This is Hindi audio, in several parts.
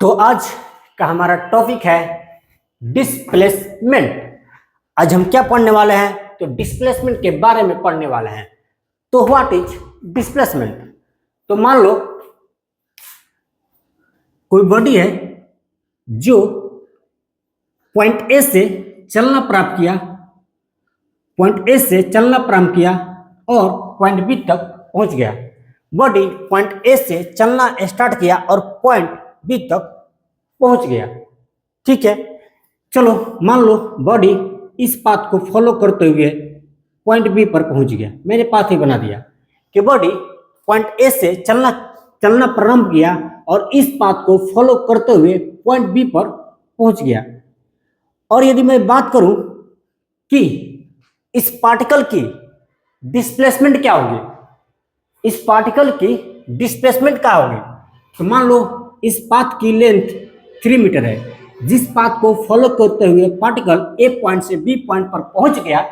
तो आज का हमारा टॉपिक है डिस्प्लेसमेंट। आज हम क्या पढ़ने वाले हैं? तो डिस्प्लेसमेंट के बारे में पढ़ने वाले हैं। तो व्हाट इज डिस्प्लेसमेंट? तो मान लो कोई बॉडी है जो पॉइंट ए से चलना प्रारंभ किया और पॉइंट बी तक पहुंच गया। बॉडी पॉइंट ए से चलना स्टार्ट किया और पॉइंट बी तक पहुंच गया। ठीक है, चलो मान लो बॉडी इस पाथ को फॉलो करते हुए पॉइंट बी पर पहुंच गया। मैंने पाथ ही बना दिया कि बॉडी पॉइंट ए से चलना प्रारंभ किया और इस पाथ को फॉलो करते हुए पॉइंट बी पर पहुंच गया। और यदि मैं बात करूं कि इस पार्टिकल की डिस्प्लेसमेंट क्या होगी, इस पार्टिकल की डिस्प्लेसमेंट क्या होगी, तो मान लो इस पाथ की लेंथ 3 मीटर है। जिस पाथ को फॉलो करते हुए पार्टिकल ए पॉइंट से बी पॉइंट पर पहुंच गया,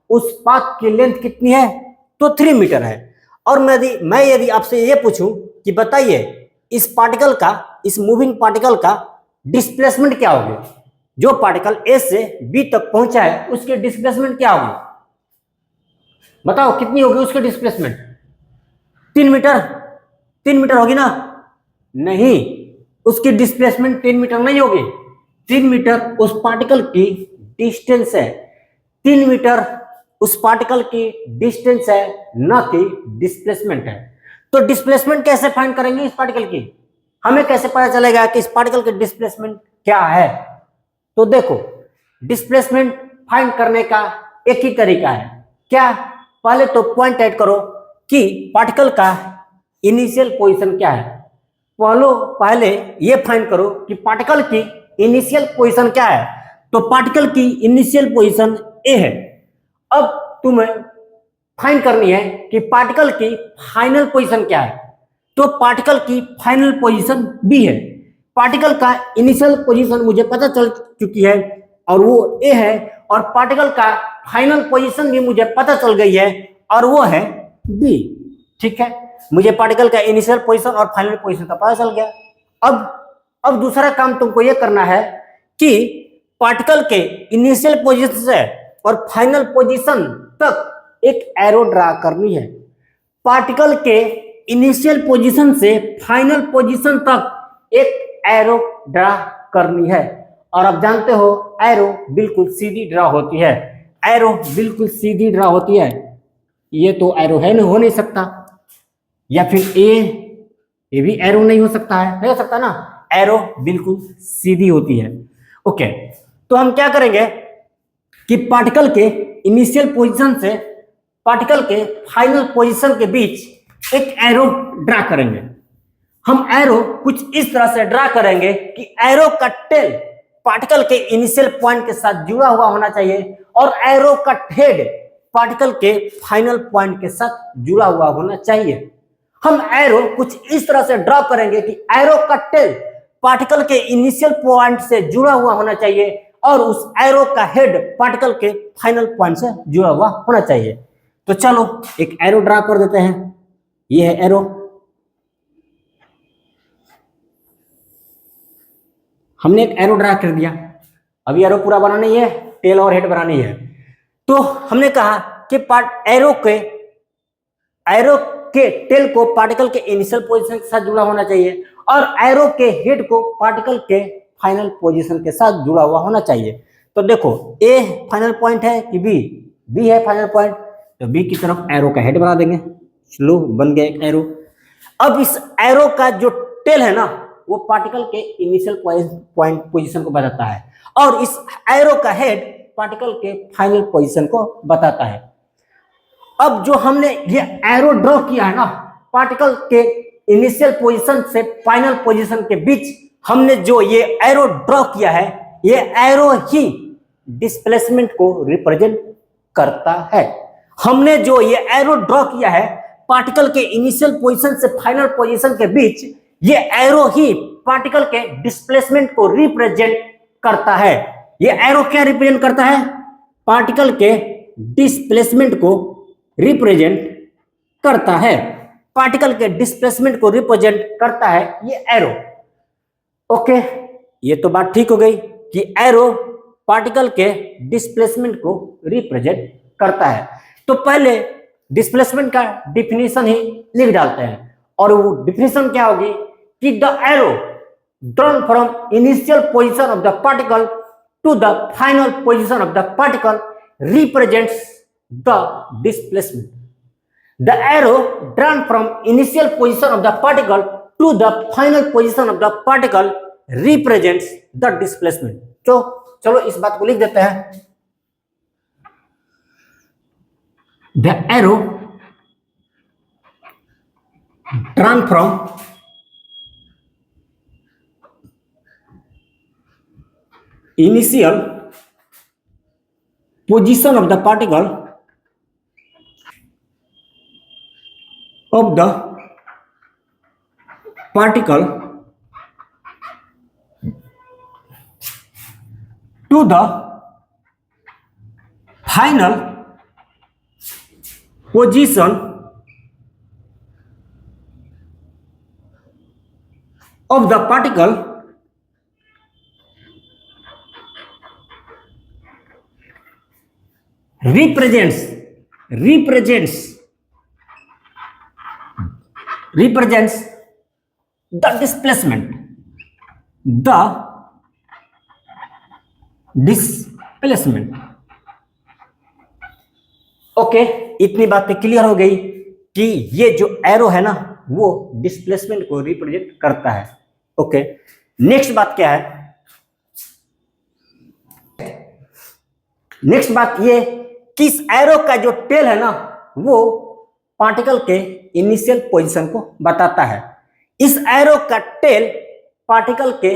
उस पाथ की लेंथ कितनी है? तो 3 मीटर है। और मैं यदि आपसे ये पूछूं कि बताइए इस पार्टिकल का, इस मूविंग पार्टिकल का डिस्प्लेसमेंट क्या होगी? जो पार्टिकल ए से बी तक पहुंचा है उसकी डिस्प्लेसमेंट क्या होगी? बताओ कितनी होगी उसकी डिस्प्लेसमेंट? 3 मीटर होगी ना? नहीं, उसकी डिस्प्लेसमेंट 3 मीटर नहीं होगी। 3 मीटर उस पार्टिकल की डिस्टेंस है। 3 मीटर उस पार्टिकल की डिस्टेंस है, न कि डिस्प्लेसमेंट है। तो डिस्प्लेसमेंट कैसे फाइंड करेंगे इस पार्टिकल की? हमें कैसे पता चलेगा कि इस पार्टिकल की डिस्प्लेसमेंट क्या है? तो देखो, डिस्प्लेसमेंट फाइंड करने का एक ही तरीका है। क्या? पहले तो पॉइंट ऐड करो कि पार्टिकल का इनिशियल पोजीशन क्या है। पहले ये फाइंड करो कि पार्टिकल की इनिशियल पोजीशन क्या है। तो पार्टिकल की इनिशियल पोजीशन ए है। अब तुम्हें फाइंड करनी है कि पार्टिकल की फाइनल पोजीशन क्या है। तो पार्टिकल की फाइनल पोजीशन बी है। पार्टिकल का इनिशियल पोजीशन मुझे पता चल चुकी है और वो ए है, और पार्टिकल का फाइनल पोजीशन भी मुझे पता चल गई है और वो है बी। ठीक है, मुझे पार्टिकल का इनिशियल पोजीशन और फाइनल पोजीशन का पता चल गया। अब दूसरा काम तुमको ये करना है कि पार्टिकल के इनिशियल पोजीशन से और फाइनल पोजीशन तक एक एरो ड्रा करनी है। पार्टिकल के इनिशियल पोजीशन से फाइनल पोजीशन तक एक एरो ड्रा करनी है। और आप जानते हो एरो बिल्कुल सीधी ड्रा होती है। एरो बिल्कुल सीधी ड्रा होती है। ये तो एरो है नहीं, हो नहीं सकता, या फिर ये भी एरो नहीं हो सकता है, नहीं हो सकता ना। एरो बिल्कुल सीधी होती है। ओके, तो हम क्या करेंगे कि पार्टिकल के इनिशियल पोजीशन से पार्टिकल के फाइनल पोजीशन के बीच एक एरो ड्रा करेंगे। हम एरो कुछ इस तरह से ड्रा करेंगे कि एरो का टेल पार्टिकल के इनिशियल पॉइंट के साथ जुड़ा हुआ होना चाहिए और एरो का हेड पार्टिकल के फाइनल पॉइंट के साथ जुड़ा हुआ होना चाहिए। हम एरो कुछ इस तरह से ड्रा करेंगे कि एरो का टेल पार्टिकल के इनिशियल पॉइंट से जुड़ा हुआ होना चाहिए और उस एरो का हेड पार्टिकल के फाइनल पॉइंट से जुड़ा हुआ होना चाहिए। तो चलो एक एरो ड्रा कर देते हैं। ये है एरो। हमने एक एरो ड्रा कर दिया। अभी एरो पूरा बना नहीं है, टेल और हेड बनानी है। तो हमने कहा कि एरो के टेल को पार्टिकल के इनिशियल पोजीशन के साथ जुड़ा होना चाहिए और एरो के हेड को पार्टिकल के फाइनल पोजीशन के साथ जुड़ा हुआ होना चाहिए। तो देखो, ए फाइनल पॉइंट है कि बी? बी है फाइनल पॉइंट, तो बी की तरफ एरो का हेड बना देंगे। चलो, बन गया एक एरो। अब इस एरो का जो टेल है ना, वो पार्टिकल के इनिशियल पॉइंट पोजीशन को बताता है और इस एरो का हेड पार्टिकल के फाइनल पोजीशन को बताता है। अब जो हमने ये एरो ड्रॉ किया है ना, पार्टिकल के इनिशियल पोजीशन से फाइनल पोजीशन के बीच हमने जो ये एरो ड्रॉ किया है, ये एरो ही डिस्प्लेसमेंट को रिप्रेजेंट करता है। हमने जो ये एरो ड्रॉ किया है पार्टिकल के इनिशियल पोजीशन से फाइनल पोजीशन के बीच, ये एरो ही पार्टिकल के डिस्प्लेसमेंट को रिप्रेजेंट करता है। ये एरो क्या रिप्रेजेंट करता है? पार्टिकल के डिस्प्लेसमेंट को रिप्रेजेंट करता है। पार्टिकल के डिस्प्लेसमेंट को रिप्रेजेंट करता है ये एरो। ओके, ये तो बात ठीक हो गई कि एरो पार्टिकल के डिस्प्लेसमेंट को रिप्रेजेंट करता है। तो पहले डिस्प्लेसमेंट का डिफिनीशन ही लिख डालते हैं, और वो डिफिनीशन क्या होगी कि the arrow drawn from initial position of the particle to the final position of the particle represents the displacement. The arrow drawn from initial position of the particle to the final position of the particle represents the displacement. तो चलो इस बात को लिख देते हैं। The arrow drawn from initial position of the particle to the final position of the particle represents the displacement. Okay, इतनी बातें क्लियर हो गई कि ये जो एरो है ना वो डिस्प्लेसमेंट को रिप्रेजेंट करता है। ओके, नेक्स्ट बात क्या है? नेक्स्ट बात ये कि इस एरो का जो टेल है ना वो पार्टिकल के इनिशियल पोजीशन को बताता है। इस एरो का टेल पार्टिकल के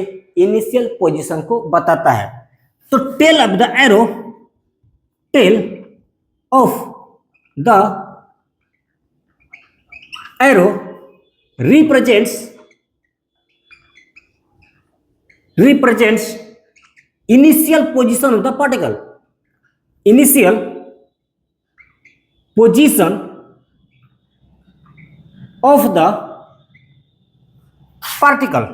इनिशियल पोजीशन को बताता है। तो tail of the arrow, tail of the arrow represents initial position of the particle. Initial position of the particle.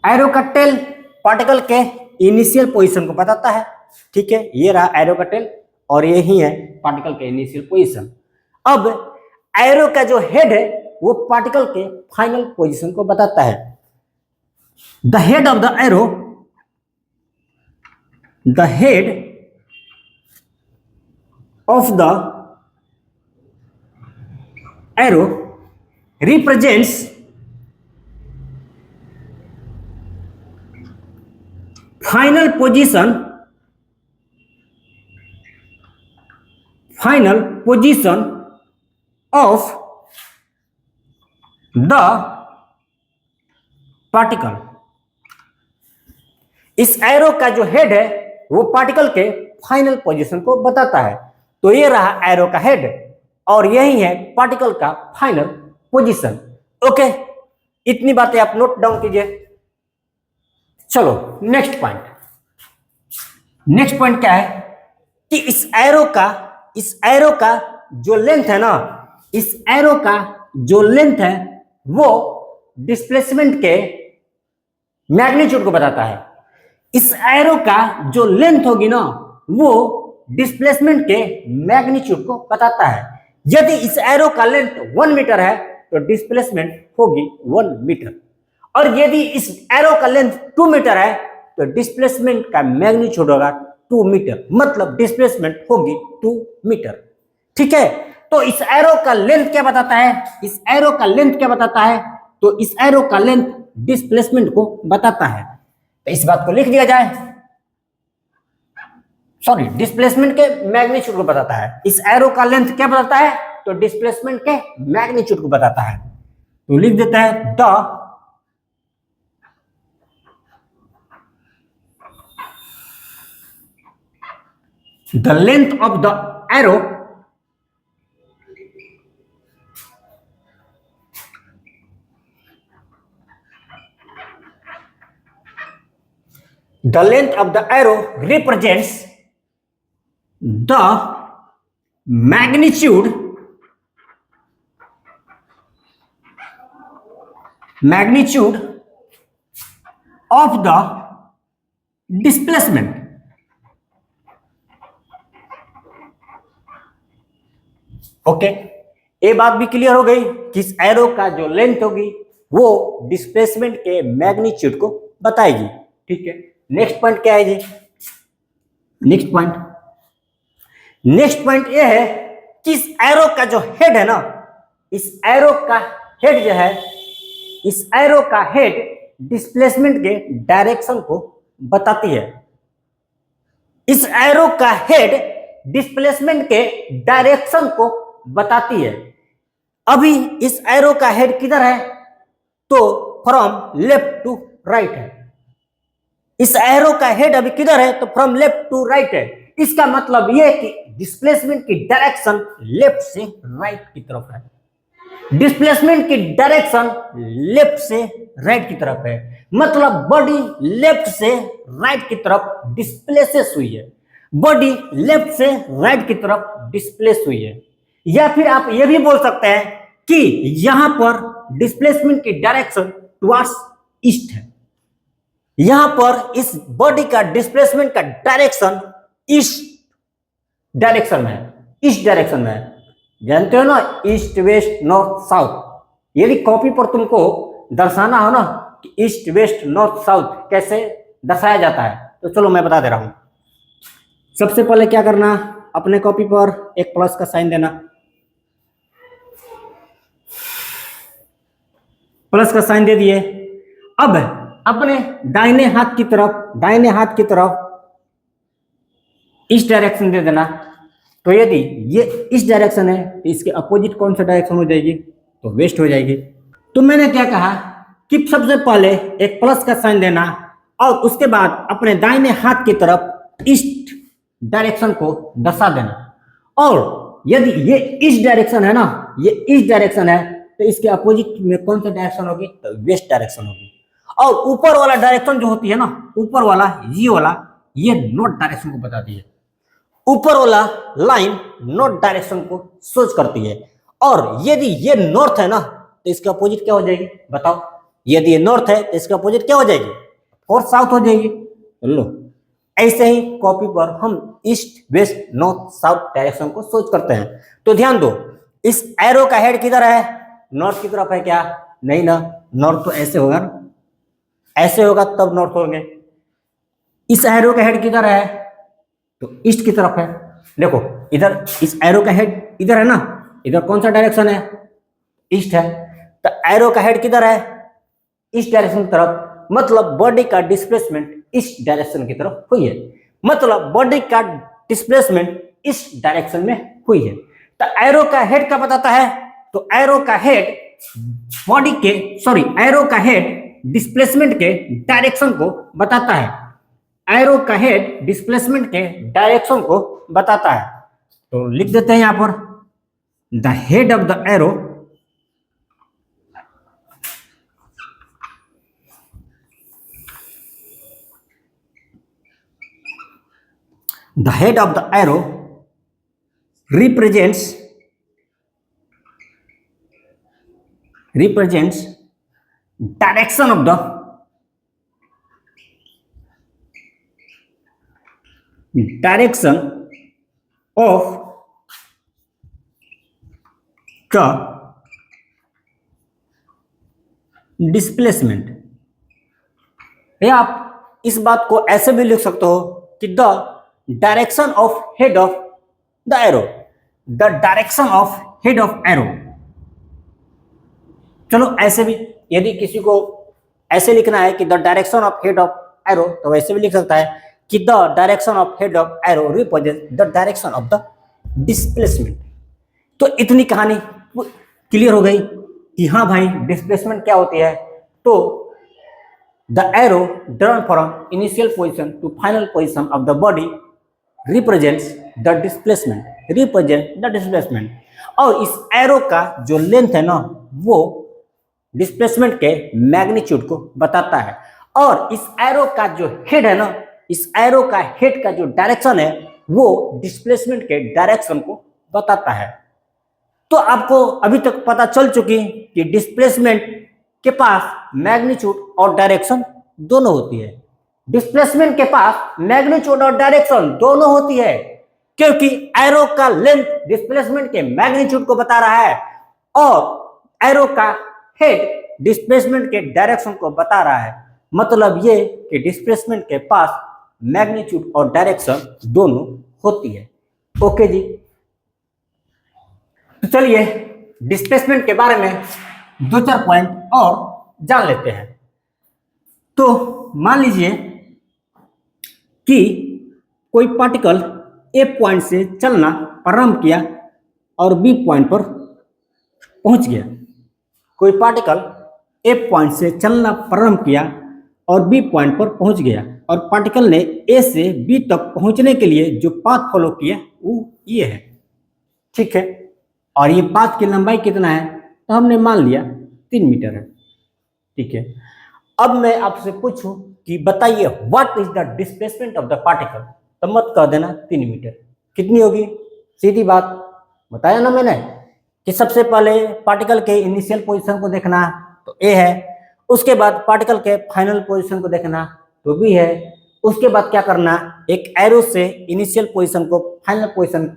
Arrow का टेल पार्टिकल के इनिशियल पोजीशन को बताता है। ठीक है, ये रहा एरो का टेल और ये ही है पार्टिकल के इनिशियल पोजीशन। अब एरो का जो हेड है वो पार्टिकल के फाइनल पोजीशन को बताता है। The head of the arrow, the head of the arrow represents final position of the particle. इस एरो का जो हेड है वो पार्टिकल के फाइनल पोजीशन को बताता है। तो ये रहा एरो का हेड और यही है पार्टिकल का फाइनल पोजीशन। ओके, इतनी बातें आप नोट डाउन कीजिए। चलो नेक्स्ट पॉइंट क्या है कि इस एरो का जो लेंथ है ना, इस एरो का जो लेंथ है वो डिस्प्लेसमेंट के मैग्नीट्यूड को बताता है। इस एरो का जो लेंथ होगी ना वो डिस्प्लेसमेंट के मैग्नीट्यूड को बताता है। यदि इस एरो का लेंथ 1 मीटर है तो डिस्प्लेसमेंट होगी 1 मीटर, और यदि इस एरो का लेंथ 2 मीटर है तो डिस्प्लेसमेंट का मैग्नीट्यूड होगा 2 मीटर, मतलब डिस्प्लेसमेंट होगी 2 मीटर। ठीक है, तो इस एरो का लेंथ क्या बताता है? इस एरो का लेंथ क्या बताता है? तो इस एरो का लेंथ डिस्प्लेसमेंट को बताता है। तो इस बात को लिख दिया जाए, सॉरी, डिस्प्लेसमेंट के मैग्नीट्यूड को बताता है। इस एरो का लेंथ क्या बताता है? तो डिस्प्लेसमेंट के मैग्नीट्यूड को बताता है। तो लिख देता है the length of the arrow represents the magnitude magnitude of the displacement. Okay, ये बात भी क्लियर हो गई कि इस एरो का जो लेंथ होगी वो डिस्प्लेसमेंट के मैग्नीट्यूड को बताएगी। ठीक है, नेक्स्ट पॉइंट क्या है जी? नेक्स्ट पॉइंट ये है कि इस एरो का जो हेड है ना, इस एरो का हेड जो है, इस एरो का हेड डिस्प्लेसमेंट के डायरेक्शन को बताती है। इस एरो का हेड डिस्प्लेसमेंट के डायरेक्शन को बताती है। अभी इस एरो का हेड किधर है? तो फ्रॉम लेफ्ट टू राइट है। इस एरो का हेड अभी किधर है? तो फ्रॉम लेफ्ट टू राइट है। इसका मतलब यह कि डिस्प्लेसमेंट की डायरेक्शन लेफ्ट से राइट की तरफ है। डिस्प्लेसमेंट की डायरेक्शन लेफ्ट से राइट की तरफ है, मतलब बॉडी लेफ्ट से राइट की तरफ डिस्प्लेसेस हुई है। बॉडी लेफ्ट से राइट की तरफ डिस्प्लेस हुई है। या फिर आप ये भी बोल सकते हैं कि यहां पर डिस्प्लेसमेंट की डायरेक्शन टुवर्ड्स ईस्ट है। यहां पर इस बॉडी का डिस्प्लेसमेंट का डायरेक्शन ईस्ट डायरेक्शन में है, ईस्ट डायरेक्शन में है। जानते हो ना, ईस्ट वेस्ट नॉर्थ साउथ। यदि कॉपी पर तुमको दर्शाना हो ना कि ईस्ट वेस्ट नॉर्थ साउथ कैसे दर्शाया जाता है, तो चलो मैं बता दे रहा हूं। सबसे पहले क्या करना, अपने कॉपी पर एक प्लस का साइन देना। प्लस का साइन दे दिए। अब अपने दाहिने हाथ की तरफ इस डायरेक्शन दे देना। तो यदि ये इस डायरेक्शन है तो इसके अपोजिट कौन सा डायरेक्शन हो जाएगी? तो वेस्ट हो जाएगी। तो मैंने क्या कहा कि सबसे पहले एक प्लस का साइन देना और उसके बाद अपने दाहिने हाथ की तरफ ईस्ट डायरेक्शन को दर्शा देना। और यदि ये इस डायरेक्शन है ना, ये इस डायरेक्शन है, तो इसके अपोजिट में कौन सा डायरेक्शन होगी? तो वेस्ट डायरेक्शन होगी। और ऊपर वाला डायरेक्शन जो होती है ना, ऊपर वाला ये नॉर्थ डायरेक्शन को बताती है। ऊपर वाला लाइन नॉर्थ डायरेक्शन को सोच करती है। और यदि ये नॉर्थ है ना, तो इसका अपोजिट क्या हो जाएगी? बताओ। यदि ये नॉर्थ है तो इसका अपोजिट क्या हो जाएगी? और साउथ हो जाएगी। लो, ऐसे ही कॉपी पर हम east west north south direction को सोच करते हैं। तो ध्यान दो, इस एरो का हेड किधर है? नॉर्थ की तरफ है क्या? नहीं ना, नॉर्थ तो ऐसे होगा ना, ऐसे होगा तब नॉर्थ होंगे। इस एरो का हेड किधर है? तो ईस्ट की तरफ है। देखो इधर इस एरो का हेड इधर है ना, इधर कौन सा डायरेक्शन है? ईस्ट है। तो एरो का हेड किधर है? ईस्ट डायरेक्शन की तरफ। मतलब बॉडी का डिस्प्लेसमेंट ईस्ट डायरेक्शन की तरफ हुई है। मतलब बॉडी का डिस्प्लेसमेंट ईस्ट डायरेक्शन में हुई है। तो एरो का हेड क्या बताता है? तो एरो का हेड एरो का हेड डिस्प्लेसमेंट के डायरेक्शन को बताता है। एरो का हेड डिस्प्लेसमेंट के डायरेक्शन को बताता है। तो लिख देते हैं यहां पर, the head of the arrow represents direction of the displacement. या आप इस बात को ऐसे भी लिख सकते हो कि the direction of head of the arrow, the direction of head of arrow. चलो ऐसे भी, यदि किसी को ऐसे लिखना है कि the direction of head of arrow, तो वैसे भी लिख सकता है कि the direction of head of arrow represent the direction of the displacement. तो इतनी कहानी क्लियर हो गई कि हाँ भाई डिस्प्लेसमेंट क्या होती है। तो the arrow drawn from initial position to final position of the body represents the displacement. और इस एरो का जो लेंथ है ना, वो डिस्प्लेसमेंट के मैग्नीट्यूड को बताता है। और इस एरो का जो हेड है ना, इस एरो का हेड का जो डायरेक्शन है वो डिस्प्लेसमेंट के डायरेक्शन को बताता है। तो आपको अभी तक पता चल चुकी कि डिस्प्लेसमेंट के पास मैग्नीट्यूड और डायरेक्शन दोनों होती है। डिस्प्लेसमेंट के पास मैग्नीट्यूड और डायरेक्शन दोनों होती है, क्योंकि एरो का लेंथ डिस्प्लेसमेंट के मैग्नीट्यूड को बता रहा है और एरो का हेड डिस्प्लेसमेंट के डायरेक्शन को बता रहा है। मतलब ये कि डिस्प्लेसमेंट के पास मैग्नीट्यूड और डायरेक्शन दोनों होती है। ओके जी, तो चलिए डिस्प्लेसमेंट के बारे में दो चार पॉइंट और जान लेते हैं। तो मान लीजिए कि कोई पार्टिकल ए पॉइंट से चलना प्रारंभ किया और बी पॉइंट पर पहुंच गया। कोई पार्टिकल ए पॉइंट से चलना प्रारंभ किया और बी पॉइंट पर पहुंच गया और पार्टिकल ने ए से बी तक पहुंचने के लिए जो पाथ फॉलो किया वो ये है, ठीक है। और ये पाथ की लंबाई कितना है, तो हमने मान लिया 3 मीटर है, ठीक है। अब मैं आपसे पूछूं कि बताइए what is the displacement of the particle, तो मत कह देना 3 मीटर। कितनी होगी, सीधी बात बताया ना मैंने कि सबसे पहले पार्टिकल के इनिशियल पोजीशन को देखना तो ए है, उसके बाद पार्टिकल के फाइनल पोजीशन को देखना तो बी है, उसके बाद क्या करना, एक एरो से इनिशियल पोजीशन को फाइनल पोजीशन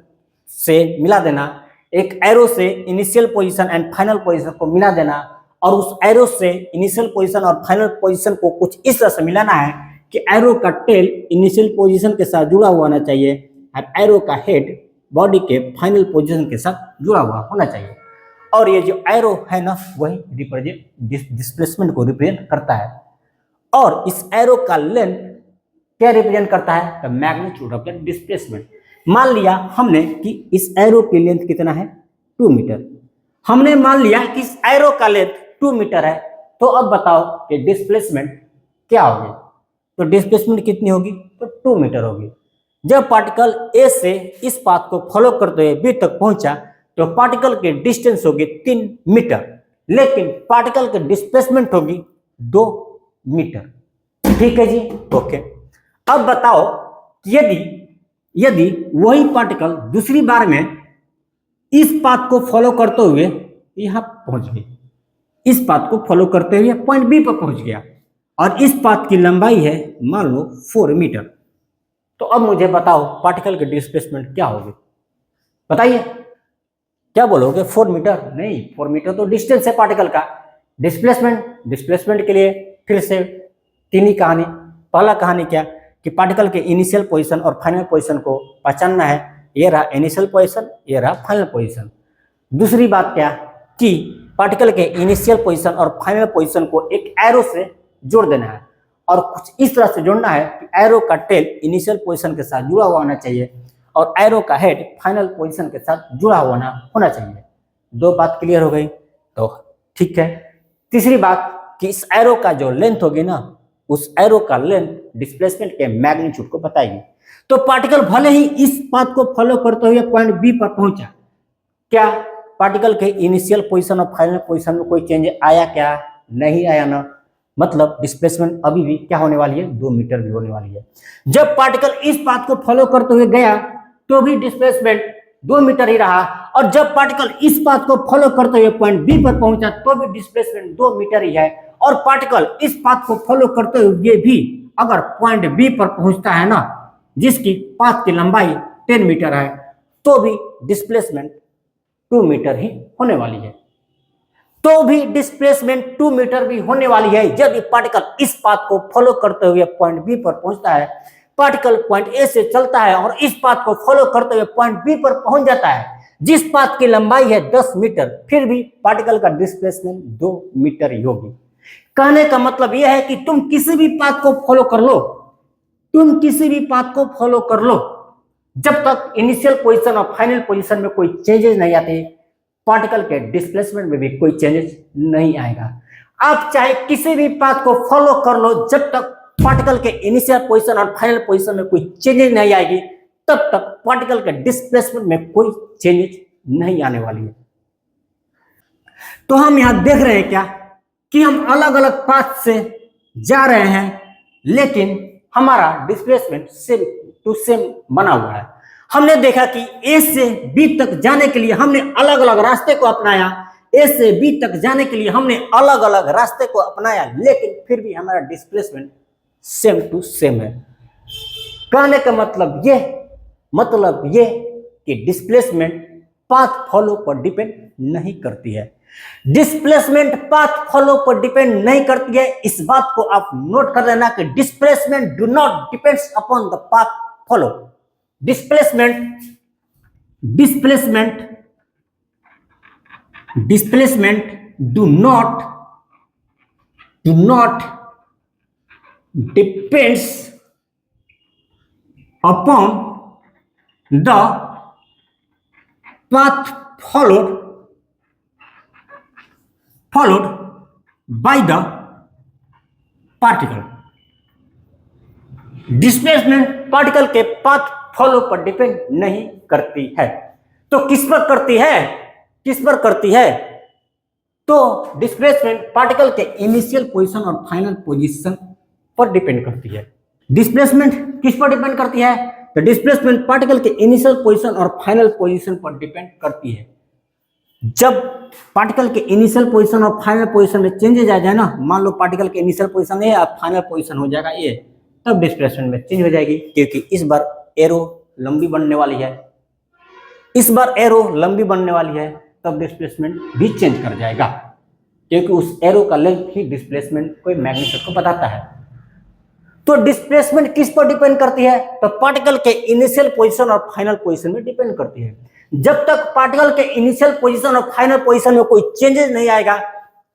से मिला देना, एक एरो से initial position and final position को मिला देना और उस एरो से इनिशियल पोजीशन और फाइनल पोजीशन को कुछ इस तरह से मिलाना है कि एरो का टेल इनिशियल पोजीशन के साथ जुड़ा हुआ होना चाहिए और एरो का हेड बॉडी के फाइनल पोजीशन के साथ जुड़ा हुआ होना चाहिए। और ये जो एरो है ना वही डिस्प्लेसमेंट को रिप्रेजेंट करता है और इस एरो का लेंथ क्या रिप्रेजेंट करता है, the magnitude of the displacement. मान लिया हमने कि इस एरो की लेंथ कितना है 2 मीटर, हमने मान लिया कि इस एरो का लेंथ 2 मीटर है, तो अब बताओ कि डिस्प्लेसमेंट क्या होगी, तो डिस्प्लेसमेंट कितनी होगी, तो 2 मीटर होगी। जब पार्टिकल ए से इस पाथ को फॉलो करते हुए बी तक पहुंचा तो पार्टिकल की डिस्टेंस होगी 3 मीटर, लेकिन पार्टिकल की डिस्प्लेसमेंट होगी 2 मीटर, ठीक है जी, ओके। अब बताओ यदि वही पार्टिकल दूसरी बार में इस पाथ को फॉलो करते हुए यहां पहुंच गई, इस पाथ को फॉलो करते हुए पॉइंट बी पर पहुंच गया और इस पाथ की लंबाई है मान लो 4 मीटर, तो अब मुझे बताओ पार्टिकल की डिस्प्लेसमेंट क्या होगी, बताइए क्या बोलोगे, 4 मीटर? नहीं, 4 मीटर तो डिस्टेंस है पार्टिकल का। डिस्प्लेसमेंट के लिए फिर से तीन ही कहानी। पहला कहानी क्या कि पार्टिकल के इनिशियल पोजीशन और फाइनल पोजीशन को पहचानना है, ये रहा इनिशियल पोजीशन, ये रहा फाइनल पोजीशन। दूसरी बात क्या कि पार्टिकल के इनिशियल पोजीशन और फाइनल पोजीशन को एक एरो से जोड़ देना है और कुछ इस तरह से जोड़ना है कि एरो का टेल इनिशियल पोजीशन के साथ जुड़ा हुआ होना चाहिए और एरो का हेड फाइनल पोजीशन के साथ जुड़ा हुआ होना चाहिए। 2 बात क्लियर हो गई, तो ठीक है। तीसरी बात कि इस एरो का जो लेंथ होगी ना, उस एरो का लेंथ डिस्प्लेसमेंट के मैग्नीट्यूड को बताएगी। तो पार्टिकल भले ही इस पाथ को फॉलो करते हुए पॉइंट बी पर पहुंचा, क्या पार्टिकल के इनिशियल पोजीशन और फाइनल पोजीशन में कोई चेंज आया क्या? नहीं आया ना, मतलब डिस्प्लेसमेंट अभी भी क्या होने वाली है, 2 मीटर भी होने वाली है। जब पार्टिकल इस पाथ को फॉलो करते हुए गया तो भी डिस्प्लेसमेंट 2 मीटर ही रहा और जब पार्टिकल इस पाथ को फॉलो करते हुए पॉइंट बी पर पहुंचा तो भी डिस्प्लेसमेंट 2 मीटर ही है और पार्टिकल इस पाथ को फॉलो करते हुए भी अगर पॉइंट बी पर पहुंचता है ना, जिसकी पाथ की लंबाई 10 मीटर है, तो भी डिस्प्लेसमेंट 2 मीटर ही होने वाली है। तो भी डिस्प्लेसमेंट 2 मीटर भी होने वाली है यदि पार्टिकल इस पाथ को फॉलो करते हुए पॉइंट बी पर पहुंचता है। पार्टिकल पॉइंट ए से चलता है और इस पाथ को फॉलो करते हुए पॉइंट बी पर पहुंच जाता है, जिस पाथ की लंबाई है 10 मीटर, फिर भी पार्टिकल का डिस्प्लेसमेंट 2 मीटर ही होगी। कहने का मतलब यह है कि तुम किसी भी पाथ को फॉलो कर लो, तुम किसी भी पाथ को फॉलो कर लो, जब तक इनिशियल पोजीशन और फाइनल पोजीशन में कोई चेंजेस नहीं आते, पार्टिकल के डिस्प्लेसमेंट में भी कोई चेंजेस नहीं आएगा। आप चाहे किसी भी पाथ को फॉलो कर लो, जब तक पार्टिकल के इनिशियल पोजीशन और फाइनल पोजीशन में कोई चेंजेस नहीं आएगी, तब तक पार्टिकल के डिस्प्लेसमेंट में कोई चेंजेस नहीं आने वाली है। तो हम यहां देख रहे हैं क्या कि हम अलग अलग पाथ से जा रहे हैं, लेकिन हमारा डिस्प्लेसमेंट सेम टू सेम बना हुआ है। हमने देखा कि ए से बी तक जाने के लिए हमने अलग अलग रास्ते को अपनाया, ए से बी तक जाने के लिए हमने अलग अलग रास्ते को अपनाया, लेकिन फिर भी हमारा डिस्प्लेसमेंट सेम टू सेम है। कहने का मतलब ये कि डिस्प्लेसमेंट पाथ फॉलो पर डिपेंड नहीं करती है। डिस्प्लेसमेंट पाथ फॉलो पर डिपेंड नहीं करती है, इस बात को आप नोट कर लेना कि displacement do not depends upon the path follow. Displacement do not depends upon the path followed by the particle। Displacement particle के पाथ फॉलो पर डिपेंड नहीं करती है। तो किस पर करती है? तो डिस्प्लेसमेंट पार्टिकल के इनिशियल पोजीशन और फाइनल पोजीशन पर डिपेंड करती है। डिस्प्लेसमेंट किस पर डिपेंड करती है? तो डिस्प्लेसमेंट पार्टिकल के इनिशियल पोजीशन और फाइनल पोजीशन पर डिपेंड करती है। जब पार्टिकल के इनिशियल पोजीशन और फाइनल पोजीशन में चेंजेस आ जाए ना, मान लो पार्टिकल के इनिशियल पोजीशन है और फाइनल पोजीशन हो जाएगा ये, तब डिस्प्लेसमेंट में चेंज हो जाएगी, क्योंकि इस बार एरो लंबी बनने वाली है, तब डिस्प्लेसमेंट भी चेंज कर जाएगा, क्योंकि उस एरो का लेंथ ही डिस्प्लेसमेंट कोई मैग्नीट्यूड को बताता है। तो डिस्प्लेसमेंट किस पर डिपेंड करती है? तो पार्टिकल के इनिशियल पोजीशन और फाइनल पोजीशन में डिपेंड करती है। जब तक पार्टिकल के इनिशियल पोजीशन और फाइनल पोजीशन में कोई चेंजेस नहीं आएगा,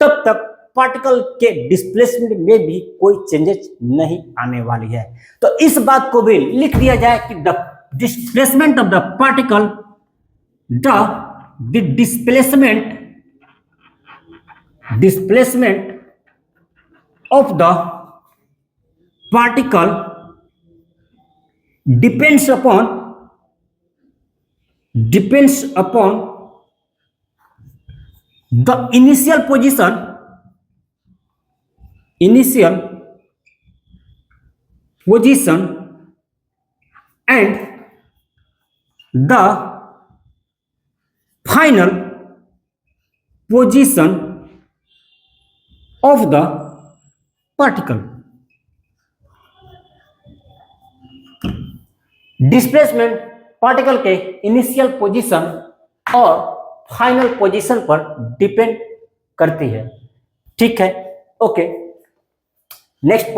तब तक पार्टिकल के डिस्प्लेसमेंट में भी कोई चेंजेस नहीं आने वाली है। तो इस बात को भी लिख दिया जाए कि the displacement of the particle the displacement of the particle depends upon the initial position and the final position of the particle। Displacement particle के इनिशियल पोजीशन और फाइनल पोजीशन पर डिपेंड करती है। ठीक है, ओके। नेक्स्ट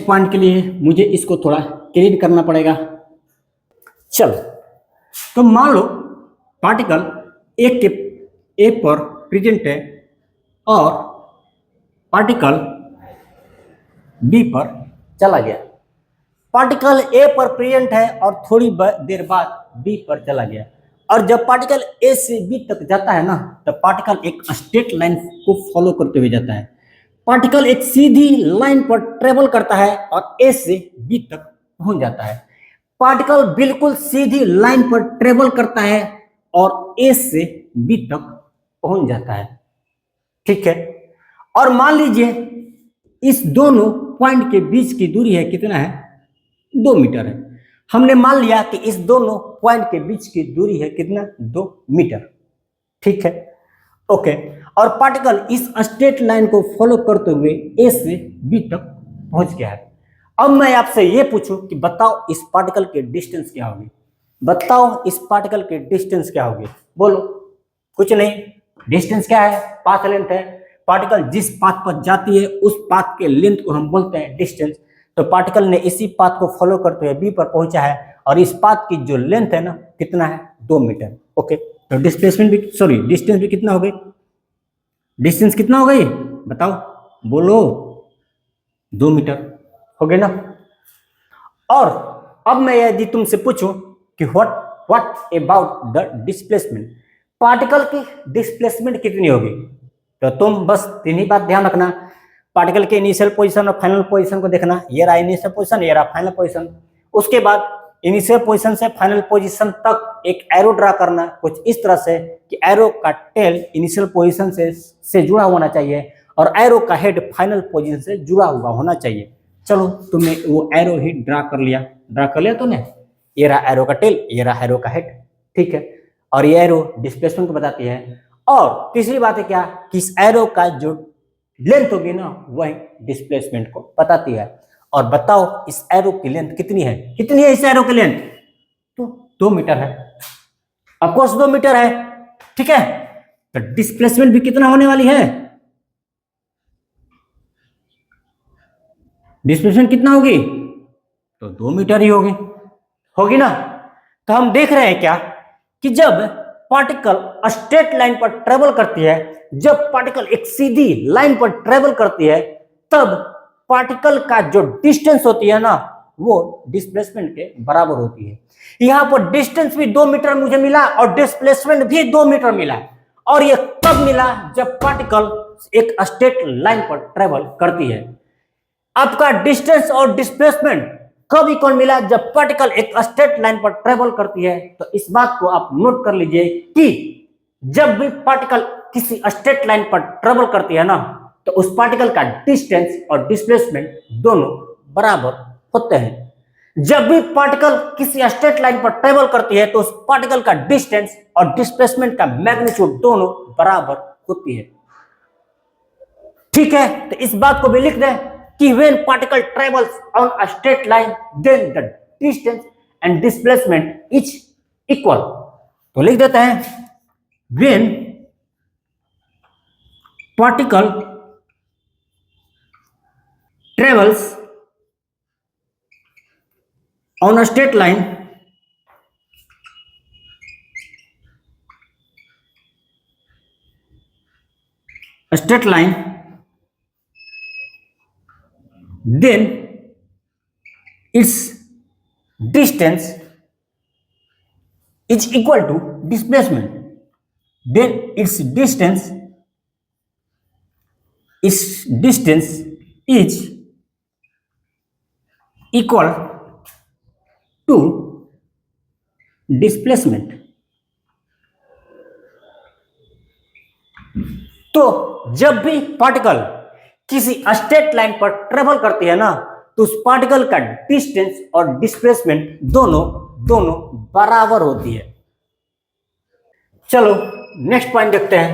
पॉइंट के लिए मुझे इसको थोड़ा क्लीन करना पड़ेगा। चलो, तो मान लो पार्टिकल ए पर प्रेजेंट है और पार्टिकल बी पर चला गया। पार्टिकल ए पर प्रेजेंट है और थोड़ी देर बाद बी पर चला गया, और जब पार्टिकल ए से बी तक जाता है ना, तब पार्टिकल एक स्ट्रेट लाइन को फॉलो करते हुए जाता है। पार्टिकल एक सीधी लाइन पर ट्रेवल करता है और ए से बी तक पहुंच जाता है। पार्टिकल बिल्कुल सीधी लाइन पर ट्रेवल करता है और ए से बी तक पहुंच जाता है। ठीक है, और मान लीजिए इस दोनों पॉइंट के बीच की दूरी है कितना है? 2 मीटर है। हमने मान लिया कि इस दोनों पॉइंट के बीच की दूरी है कितना? 2 मीटर। ठीक है, ओके। और पार्टिकल इस स्ट्रेट लाइन को फॉलो करते हुए ए से बी तक पहुंच गया है। अब मैं आपसे ये पूछूं कि बताओ इस पार्टिकल के डिस्टेंस क्या होगी? बोलो। कुछ नहीं, डिस्टेंस क्या है? पाथ लेंथ है। पार्टिकल जिस पाथ पर जाती है उस पाथ के लेंथ को हम बोलते हैं डिस्टेंस। तो पार्टिकल ने इसी पाथ को फॉलो करते हुए बी पर पहुंचा है, और इस पाथ की जो लेंथ है ना, कितना है? 2 मीटर। ओके, तो डिस्टेंस भी कितना हो गई? डिस्टेंस कितना हो गई? बताओ, बोलो। 2 मीटर हो गए ना। और अब मैं यदि तुमसे पूछूं कि what about the displacement, particle की डिस्प्लेसमेंट कितनी होगी? तो तुम बस 3 ही बात ध्यान रखना। पार्टिकल के इनिशियल पोजीशन और फाइनल पोजीशन को देखना। ये रहा इनिशियल पोजीशन, ये रहा फाइनल पोजीशन। उसके बाद इनिशियल पोजीशन से फाइनल पोजीशन तक एक एरो ड्रा करना, कुछ इस तरह से कि एरो का टेल इनिशियल पोजीशन से जुड़ा होना चाहिए और एरो का हेड फाइनल पोजीशन से जुड़ा हुआ होना चाहिए। चलो, तुमने वो एरो ही ड्रा कर लिया तूने। ये रहा एरो का टेल, ये रहा एरो का हेड, ठीक है। और ये एरो डिस्प्लेसमेंट को बताती है। और तीसरी बात है क्या कि इस एरो का जो लेंथ होगी ना वही डिस्प्लेसमेंट को बताती है। और बताओ इस एरो की लेंथ कितनी है, कितनी है इस एरो की लेंथ? तो 2 मीटर है, ऑफकोर्स 2 मीटर है, ठीक है। तो डिस्प्लेसमेंट भी कितना होने वाली है? डिस्प्लेसमेंट कितना होगी? तो 2 मीटर ही होगी ना। तो हम देख रहे हैं क्या कि जब पार्टिकल स्ट्रेट लाइन पर ट्रेवल करती है, जब पार्टिकल एक सीधी लाइन पर ट्रेवल करती है, तब पार्टिकल का जो डिस्टेंस होती है ना वो डिस्प्लेसमेंट के बराबर होती है। यहां पर डिस्टेंस भी 2 मीटर मुझे मिला और डिस्प्लेसमेंट भी 2 मीटर मिला। और ये कब मिला? जब पार्टिकल एक स्ट्रेट लाइन पर ट्रेवल करती है। आपका डिस्टेंस और डिस्प्लेसमेंट कब इक्वल मिला? जब पार्टिकल एक स्ट्रेट लाइन पर ट्रेवल करती है। तो इस बात को आप नोट कर लीजिए कि जब भी पार्टिकल किसी स्ट्रेट लाइन पर ट्रेवल करती है ना तो उस पार्टिकल का डिस्टेंस और डिस्प्लेसमेंट दोनों बराबर होते हैं। जब भी पार्टिकल किसी स्ट्रेट लाइन पर ट्रेवल करती है तो उस पार्टिकल का डिस्टेंस और डिस्प्लेसमेंट का मैग्नीट्यूड दोनों बराबर होती है, ठीक है। तो इस बात को भी लिख दें कि when particle travels on a straight line then the distance and displacement is equal। तो लिख देते हैं when particle travels on a straight line then its distance is equal to displacement, then its distance is equal to displacement। तो जब भी पार्टिकल किसी स्ट्रेट लाइन पर ट्रेवल करती है ना तो उस पार्टिकल का डिस्टेंस और डिस्प्लेसमेंट दोनों बराबर होती है। चलो नेक्स्ट पॉइंट देखते हैं।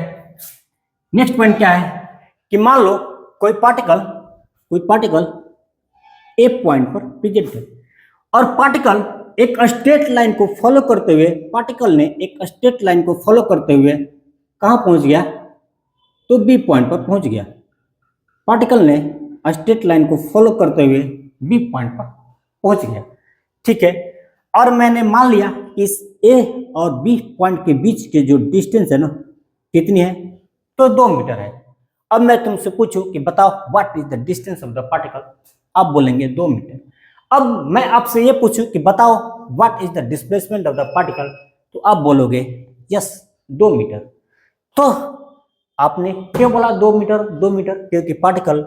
नेक्स्ट पॉइंट क्या है कि मान लो कोई पार्टिकल ए पॉइंट पर प्रेजेंट है और पार्टिकल एक स्ट्रेट लाइन को फॉलो करते हुए कहां पहुंच गया? तो बी पॉइंट पर पहुंच गया। पार्टिकल ने स्ट्रेट लाइन को फॉलो करते हुए बी पॉइंट पर पहुंच गया, ठीक है। और मैंने मान लिया कि इस ए और बी पॉइंट के बीच के जो डिस्टेंस है ना कितनी है? तो 2 मीटर है। अब मैं तुमसे पूछूं कि बताओ what is the distance of the particle, आप बोलेंगे 2 मीटर। अब मैं आपसे ये पूछूं कि बताओ what is the displacement of the particle, तो आप बोलोगे यस 2 मीटर। तो आपने क्यों बोला 2 मीटर? 2 मीटर क्योंकि पार्टिकल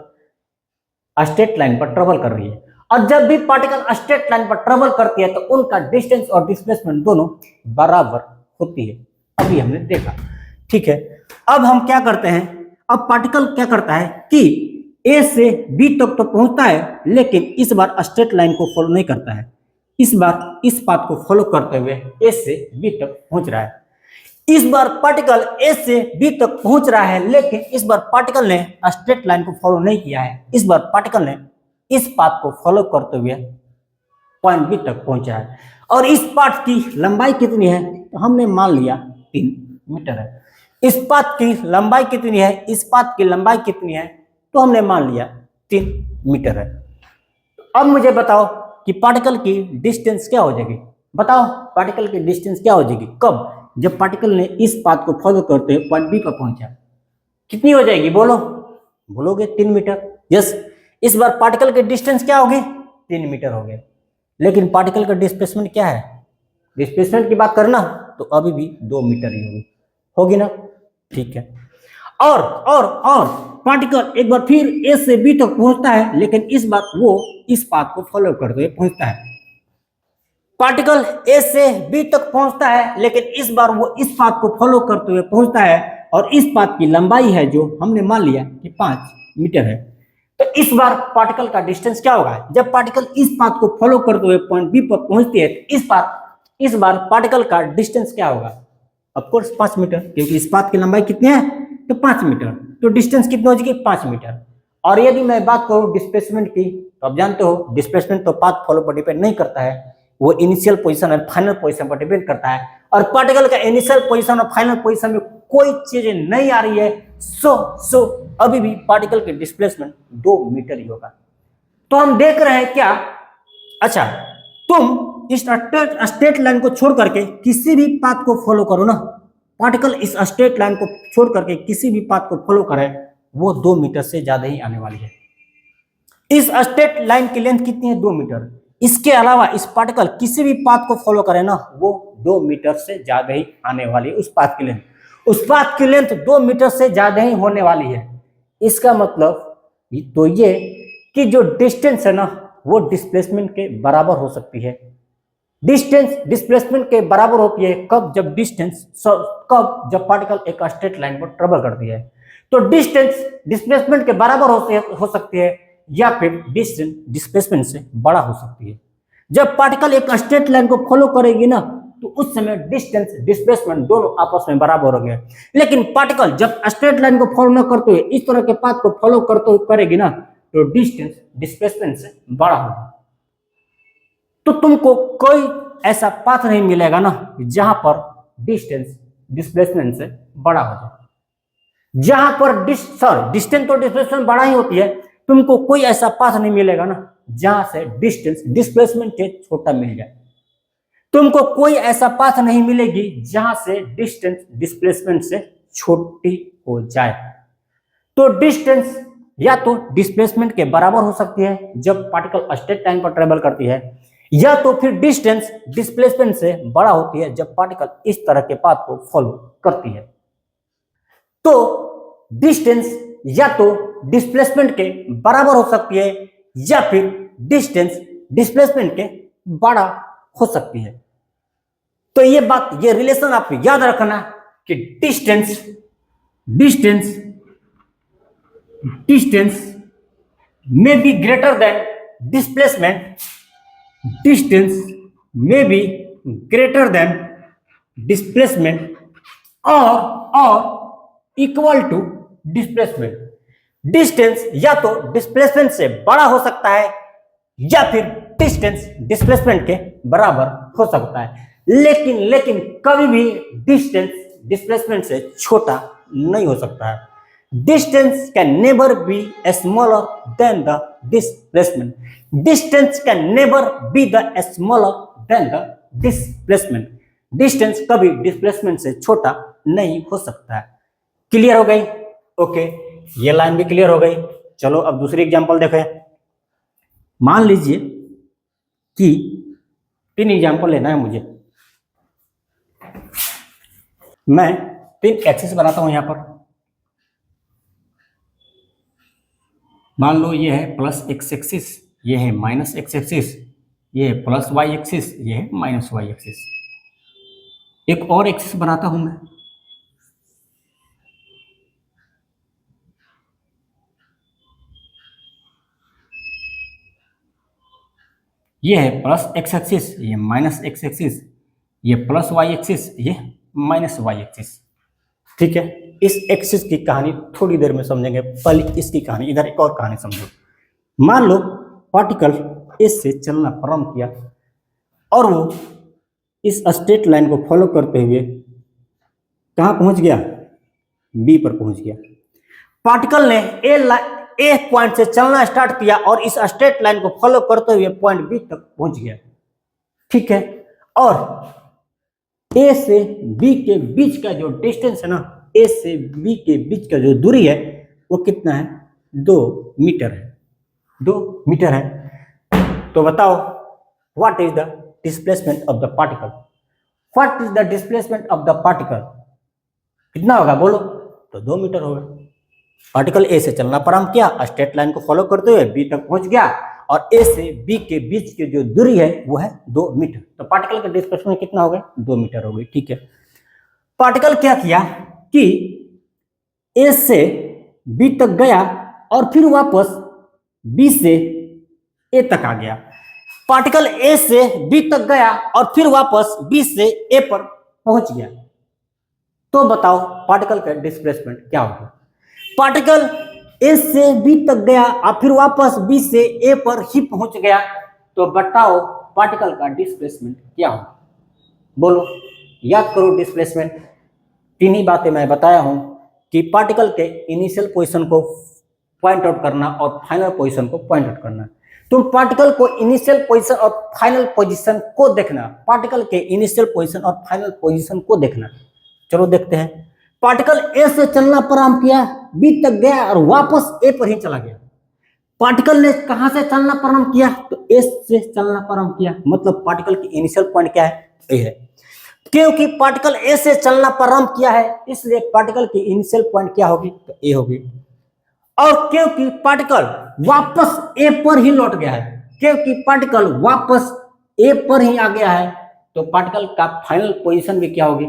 स्ट्रेट लाइन पर ट्रेवल कर रही है और जब भी पार्टिकल स्ट्रेट लाइन पर ट्रेवल करती है तो उनका डिस्टेंस और डिस्प्लेसमेंट दोनों बराबर होती है। अभी हमने देखा, ठीक है। अब हम क्या करते हैं, अब पार्टिकल क्या करता है कि ए से बी तक तो पहुंचता है लेकिन इस बार स्ट्रेट लाइन को फॉलो नहीं करता है, इस बार इस पाथ को फॉलो करते हुए ए से बी तक पहुंच रहा है। इस बार पार्टिकल ए से बी तक पहुंच रहा है लेकिन इस बार पार्टिकल ने स्ट्रेट लाइन को फॉलो नहीं किया है, इस बार पार्टिकल ने इस पाथ को फॉलो करते हुए पॉइंट बी तक पहुंचा है। और इस पाथ की लंबाई कितनी है? तो हमने मान लिया 3 मीटर है। इस पाथ की लंबाई कितनी है? इस पाथ की लंबाई कितनी है? तो हमने मान लिया 3 मीटर है। अब मुझे बताओ कि पार्टिकल की डिस्टेंस क्या हो जाएगी? बताओ पार्टिकल की डिस्टेंस क्या हो जाएगी? कब? जब पार्टिकल ने इस पाथ को फॉलो करते हुए पॉइंट बी पर पहुंचा, कितनी हो जाएगी? बोलोगे 3 मीटर। यस, इस बार पार्टिकल की डिस्टेंस क्या होगी? 3 मीटर हो गया। लेकिन पार्टिकल का डिस्प्लेसमेंट क्या है? डिस्प्लेसमेंट की बात करना तो अभी भी 2 मीटर ही होगी ना, ठीक है। और पार्टिकल एक बार फिर ए से बी तक पहुंचता है लेकिन इस बार वो इस पाथ को फॉलो करते हुए पहुंचता है। पार्टिकल ए से बी तक पहुंचता है लेकिन इस बार वो इस पाथ को फॉलो करते हुए पहुंचता है और इस पाथ की लंबाई है जो हमने मान लिया कि 5 मीटर है। तो इस बार पार्टिकल का डिस्टेंस क्या होगा? जब पार्टिकल इस पाथ को फॉलो करते हुए पॉइंट बी पर पहुंचती है तो इस बार पार्टिकल का डिस्टेंस क्या होगा? ऑफ कोर्स 5 मीटर, क्योंकि इस पाथ की लंबाई कितनी है? तो 5 मीटर। तो डिस्टेंस कितनी हो जाएगी? 5 मीटर। और यदि मैं बात करूं डिस्प्लेसमेंट की, तो आप जानते हो डिस्प्लेसमेंट तो पाथ फॉलो पर डिपेंड नहीं करता है, वो इनिशियल पोजीशन और फाइनल पोजीशन पर डिपेंड करता है। और पार्टिकल का इनिशियल पोजीशन और फाइनल पोजीशन में कोई चीज नहीं आ रही है, सो अभी भी पार्टिकल की डिस्प्लेसमेंट 2 मीटर ही होगा। तो हम देख रहे हैं क्या, अच्छा तुम इस स्ट्रेट लाइन को छोड़ करके किसी भी पाथ को फॉलो करो ना, पार्टिकल इस स्ट्रेट लाइन को छोड़ करके किसी भी पाथ को फॉलो करे, वो 2 मीटर से ज्यादा ही आने वाली है। इस स्ट्रेट लाइन की लेंथ कितनी है? 2 मीटर। इसके अलावा इस पार्टिकल किसी भी पाथ को फॉलो करे ना, वो 2 मीटर से ज्यादा ही आने वाली है। उस पाथ की लेंथ 2 मीटर से ज्यादा ही होने वाली है। इसका मतलब तो ये कि जो डिस्टेंस है ना, वो डिस्प्लेसमेंट के बराबर हो सकती है। डिस्टेंस डिस्प्लेसमेंट के बराबर होती है कब? जब पार्टिकल एक स्ट्रेट लाइन पर ट्रेवल करती है। तो डिस्टेंस डिस्प्लेसमेंट के बराबर हो सकती है, या फिर डिस्टेंस डिस्प्लेसमेंट से बड़ा हो सकती है। जब पार्टिकल एक स्ट्रेट लाइन को फॉलो करेगी ना, तो उस समय डिस्टेंस डिस्प्लेसमेंट दोनों आपस में बराबर होंगे। लेकिन पार्टिकल जब स्ट्रेट लाइन को फॉलो न करते हुए इस तरह के पाथ को फॉलो करते हुए करेगी ना, तो डिस्टेंस डिस्प्लेसमेंट से बड़ा होगा। तो तुमको कोई ऐसा पाथ नहीं मिलेगा ना जहां पर डिस्टेंस डिस्प्लेसमेंट से बड़ा हो जाए। जहां पर डिस्टेंस तो डिस्प्लेसमेंट बड़ा ही होती है, तुमको कोई ऐसा पाथ नहीं मिलेगा ना जहां से डिस्टेंस डिस्प्लेसमेंट से छोटा मिल जाए। तुमको कोई ऐसा पाथ नहीं मिलेगी जहां से डिस्टेंस डिस्प्लेसमेंट से छोटी हो जाए। तो डिस्टेंस या तो डिस्प्लेसमेंट के बराबर हो सकती है जब पार्टिकल स्ट्रेट लाइन पर ट्रेवल करती है, या तो फिर डिस्टेंस डिस्प्लेसमेंट से बड़ा होती है जब पार्टिकल इस तरह के पाथ को फॉलो करती है। तो डिस्टेंस या तो डिस्प्लेसमेंट के बराबर हो सकती है, या फिर डिस्टेंस डिस्प्लेसमेंट के बड़ा हो सकती है। तो ये रिलेशन आपको याद रखना कि distance may be greater than displacement, distance may be greater than displacement or equal to displacement। Distance या तो डिस्प्लेसमेंट से बड़ा हो सकता है, या फिर डिस्टेंस डिस्प्लेसमेंट के बराबर हो सकता है, लेकिन कभी भी डिस्टेंस डिस्प्लेसमेंट से छोटा नहीं हो सकता है। Distance can never be smaller than the displacement. Distance can never be the smaller than the displacement. Distance कभी डिस्प्लेसमेंट से छोटा नहीं हो सकता है। क्लियर हो गई? ओके, ये लाइन भी क्लियर हो गई। चलो अब दूसरी एग्जांपल देखें। मान लीजिए कि 3 एग्जांपल लेना है मुझे। मैं 3 एक्सिस बनाता हूं यहां पर। मान लो ये है प्लस एक्स एक्सिस, ये है माइनस एक्स एक्सिस, ये है प्लस वाई एक्सिस, ये है माइनस वाई एक्सिस। एक और एक्सिस बनाता हूं मैं। ये है प्लस एक्स एक्सिस, ये माइनस एक्स एक्सिस, ये प्लस वाई एक्सिस, ये माइनस वाई एक्सिस। ठीक है, इस एक्सिस की कहानी थोड़ी देर में समझेंगे, पहले इसकी कहानी, इधर एक और कहानी समझो। मान लो पार्टिकल एस से चलना प्रारंभ किया और वो इस स्ट्रेट लाइन को फॉलो करते हुए कहां पहुंच गया? बी पर पहुंच गया। पार्टिकल ने ए पॉइंट से चलना स्टार्ट किया और इस स्ट्रेट लाइन को फॉलो करते हुए पॉइंट बी तक पहुंच गया। ठीक है, और ए से बी के बीच का जो डिस्टेंस है ना, ए से बी के बीच का जो दूरी है वो कितना है? 2 मीटर है। 2 मीटर है। तो बताओ what is the displacement of the particle? What is the displacement of the particle? कितना होगा बोलो? तो 2 मीटर होगा। पार्टिकल ए से चलना प्रारंभ किया, स्ट्रेट लाइन को फॉलो करते हुए बी तक पहुंच गया, और ए से बी के बीच की जो दूरी है वो है 2 मीटर। तो पार्टिकल का डिस्प्लेसमेंट कितना हो गया? 2 मीटर हो गई। ठीक है, पार्टिकल क्या किया कि ए से बी तक गया और फिर वापस बी से ए तक आ गया, पार्टिकल ए से बी तक गया और फिर वापस बी से ए पर पहुंच गया, तो बताओ पार्टिकल का डिस्प्लेसमेंट क्या होगा। पार्टिकल ए से बी तक गया और फिर वापस बी से ए पर ही पहुंच गया, तो बताओ पार्टिकल का डिस्प्लेसमेंट क्या होगा। बोलो, याद करो डिस्प्लेसमेंट। तीन ही बातें मैं बताया हूं कि पार्टिकल के इनिशियल पोजीशन को पॉइंट आउट करना और फाइनल पोजीशन को पॉइंट आउट करना। तुम पार्टिकल को इनिशियल पोजीशन और फाइनल पोजीशन को देखना, पार्टिकल के इनिशियल पोजीशन और फाइनल पोजीशन को देखना। चलो देखते हैं। पार्टिकल ए से चलना प्रारंभ किया, बी तक गया और वापस ए पर ही चला गया। पार्टिकल ने कहां से चलना प्रारंभ किया, तो ए से चलना प्रारंभ किया, मतलब पार्टिकल की इनिशियल पॉइंट क्या है, ए है। क्योंकि पार्टिकल ए से चलना प्रारंभ किया है, इसलिए पार्टिकल की इनिशियल पॉइंट क्या होगी, तो ए होगी। और क्योंकि पार्टिकल वापस ए पर ही लौट गया है, क्योंकि पार्टिकल वापस ए पर ही आ गया है, तो पार्टिकल का फाइनल पोजीशन भी क्या होगी,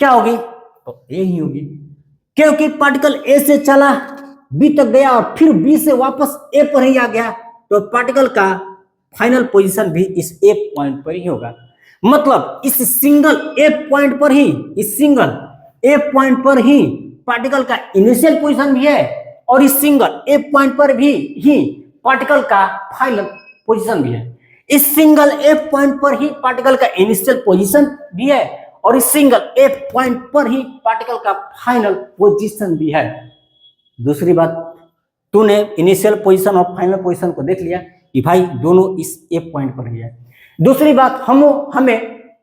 क्या होगी, तो ए ही होगी। क्योंकि पार्टिकल ए से चला, बी तक गया और फिर बी से वापस ए पर ही आ गया, तो पार्टिकल का फाइनल पोजीशन भी इस ए पॉइंट पर ही होगा। मतलब इस सिंगल ए पॉइंट पर ही, इस सिंगल ए पॉइंट पर ही पार्टिकल का इनिशियल पोजीशन भी है और इस सिंगल ए पॉइंट पर भी ही पार्टिकल का फाइनल पोजीशन भी है। इस सिंगल ए पॉइंट पर ही पार्टिकल का इनिशियल पोजीशन भी है और इस सिंगल ए पॉइंट पर ही पार्टिकल का फाइनल पोजीशन भी है। दूसरी बात, तूने इनिशियल पोजीशन और फाइनल पोजीशन को देख लिया कि भाई दोनों इस ए पॉइंट पर ही है। दूसरी बात, हमें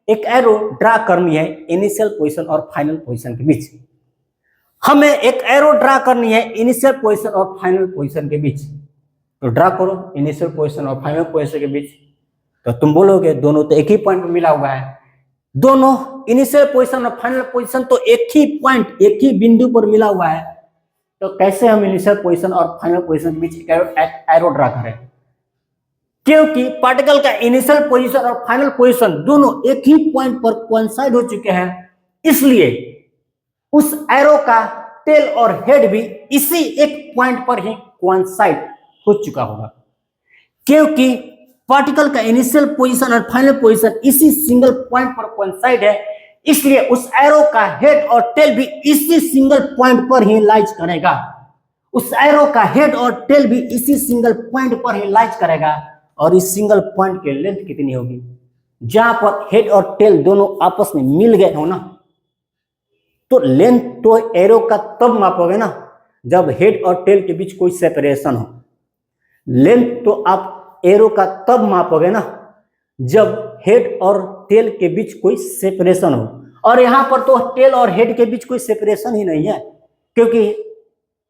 एक एरो ड्रा करनी है इनिशियल पोजीशन और फाइनल पोजीशन के बीच। हमें एक एरो ड्रा करनी है इनिशियल पोजीशन और फाइनल पोजीशन के बीच। तो ड्रा करो इनिशियल पोजीशन और फाइनल पोजीशन के बीच। तो तुम बोलोगे दोनों तो एक ही पॉइंट पर मिला हुआ है, दोनों इनिशियल पोजीशन और फाइनल पोजीशन तो एक ही पॉइंट, एक ही बिंदु पर मिला हुआ है, तो कैसे हम इनिशियल पोजीशन और फाइनल पोजीशन के बीच एक एरो ड्रा करें। क्योंकि पार्टिकल का इनिशियल पोजीशन और फाइनल पोजीशन दोनों एक ही पॉइंट पर कोइंसाइड हो चुके हैं, इसलिए उस एरो का टेल और हेड भी इसी एक पॉइंट पर ही कोइंसाइड हो चुका होगा। क्योंकि पार्टिकल का इनिशियल पोजीशन और फाइनल पोजीशन इसी सिंगल पॉइंट पर कोइंसाइड है, इसलिए उस एरो का हेड और टेल भी इसी सिंगल पॉइंट पर ही लाइज करेगा। उस एरो का हेड और टेल भी इसी सिंगल पॉइंट पर ही लाइज करेगा। और इस सिंगल पॉइंट की लेंथ कितनी होगी, जहां पर हेड और टेल दोनों आपस में मिल गए हो ना, तो लेंथ तो एरो का तब मापोगे ना जब हेड और टेल के बीच कोई सेपरेशन हो। लेंथ तो आप एरो का तब मापोगे ना जब हेड और टेल के बीच कोई सेपरेशन हो, और यहां पर तो टेल और हेड के बीच कोई सेपरेशन ही नहीं है, क्योंकि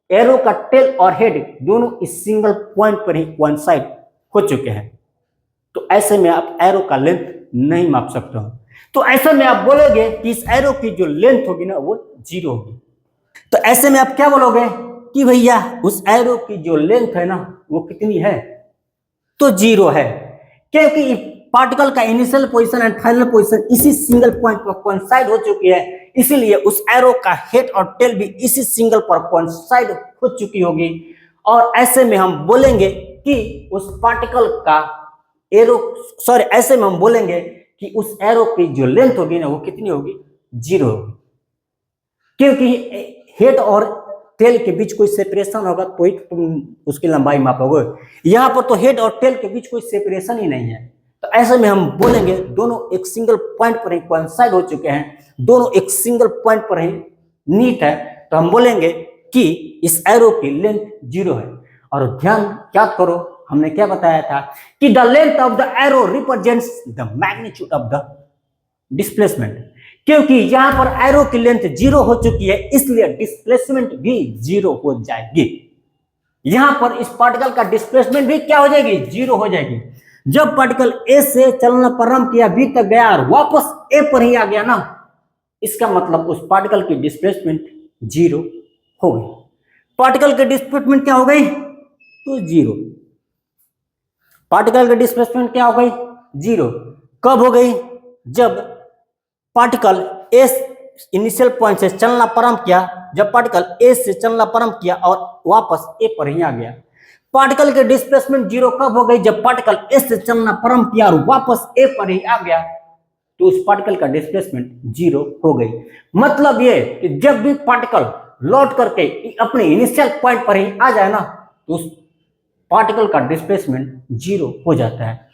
एरो का टेल और हेड दोनों इस सिंगल पॉइंट पर ही कोइंसाइड हो चुके हैं। तो ऐसे में आप एरो का लेंथ नहीं माप सकते हो। तो ऐसे में आप बोलोगे कि इस एरो की जो लेंथ होगी ना वो 0 होगी। तो ऐसे में आप क्या बोलोगे कि भैया उस एरो की जो लेंथ है ना वो कितनी है, तो 0 है। क्योंकि पार्टिकल का initial position and final position इसी सिंगल पॉइंट पर कोइंसाइड हो चुकी है, इसीलिए उस एरो का हेड और टेल भी इसी सिंगल पर कोइंसाइड हो चुकी होगी। और ऐसे में हम बोलेंगे कि उस पार्टिकल का एरो, सॉरी, ऐसे में हम बोलेंगे कि उस एरो की जो लेंथ होगी ना वो कितनी होगी, 0 होगी। क्योंकि हेड और टेल के बीच कोई सेपरेशन होगा तो ही तुम उसकी लंबाई मापोगे। यहां पर तो हेड और टेल के बीच कोई सेपरेशन ही नहीं है, तो ऐसे में हम बोलेंगे दोनों एक सिंगल पॉइंट पर ही कोइंसाइड हो चुके हैं, दोनों एक सिंगल पॉइंट पर ही नीट है, तो हम बोलेंगे कि इस एरो की लेंथ 0 है। और ध्यान याद करो, हमने क्या बताया था कि the length of the arrow represents the magnitude of the displacement. क्योंकि यहां पर एरो की लेंथ 0 हो चुकी है, इसलिए डिस्प्लेसमेंट भी 0 हो जाएगी। यहां पर इस पार्टिकल का डिस्प्लेसमेंट भी क्या हो जाएगी, 0 हो जाएगी। जब पार्टिकल ए से चलना प्रारंभ किया, बी तक गया और वापस ए पर ही आ गया ना, इसका मतलब उस पार्टिकल की डिस्प्लेसमेंट 0 हो गई। पार्टिकल की डिस्प्लेसमेंट क्या हो गई, तो 0। पार्टिकल की डिस्प्लेसमेंट क्या हो गई, 0। कब हो गई, जब पार्टिकल ए इनिशियल पॉइंट से चलना प्रारंभ किया, जब पार्टिकल ए से चलना प्रारंभ किया और वापस ए पर ही आ गया। पार्टिकल के डिस्प्लेसमेंट जीरो कब हो गई? जब पार्टिकल एस से चलना प्रारंभ किया और वापस ए पर ही आ गया तो उस पार्टिकल का डिस्प्लेसमेंट जीरो हो गई। मतलब ये कि जब भी पार्टिकल लौट करके अपने इनिशियल पॉइंट पर ही आ जाए ना तो उस पार्टिकल का डिस्प्लेसमेंट जीरो हो जाता है।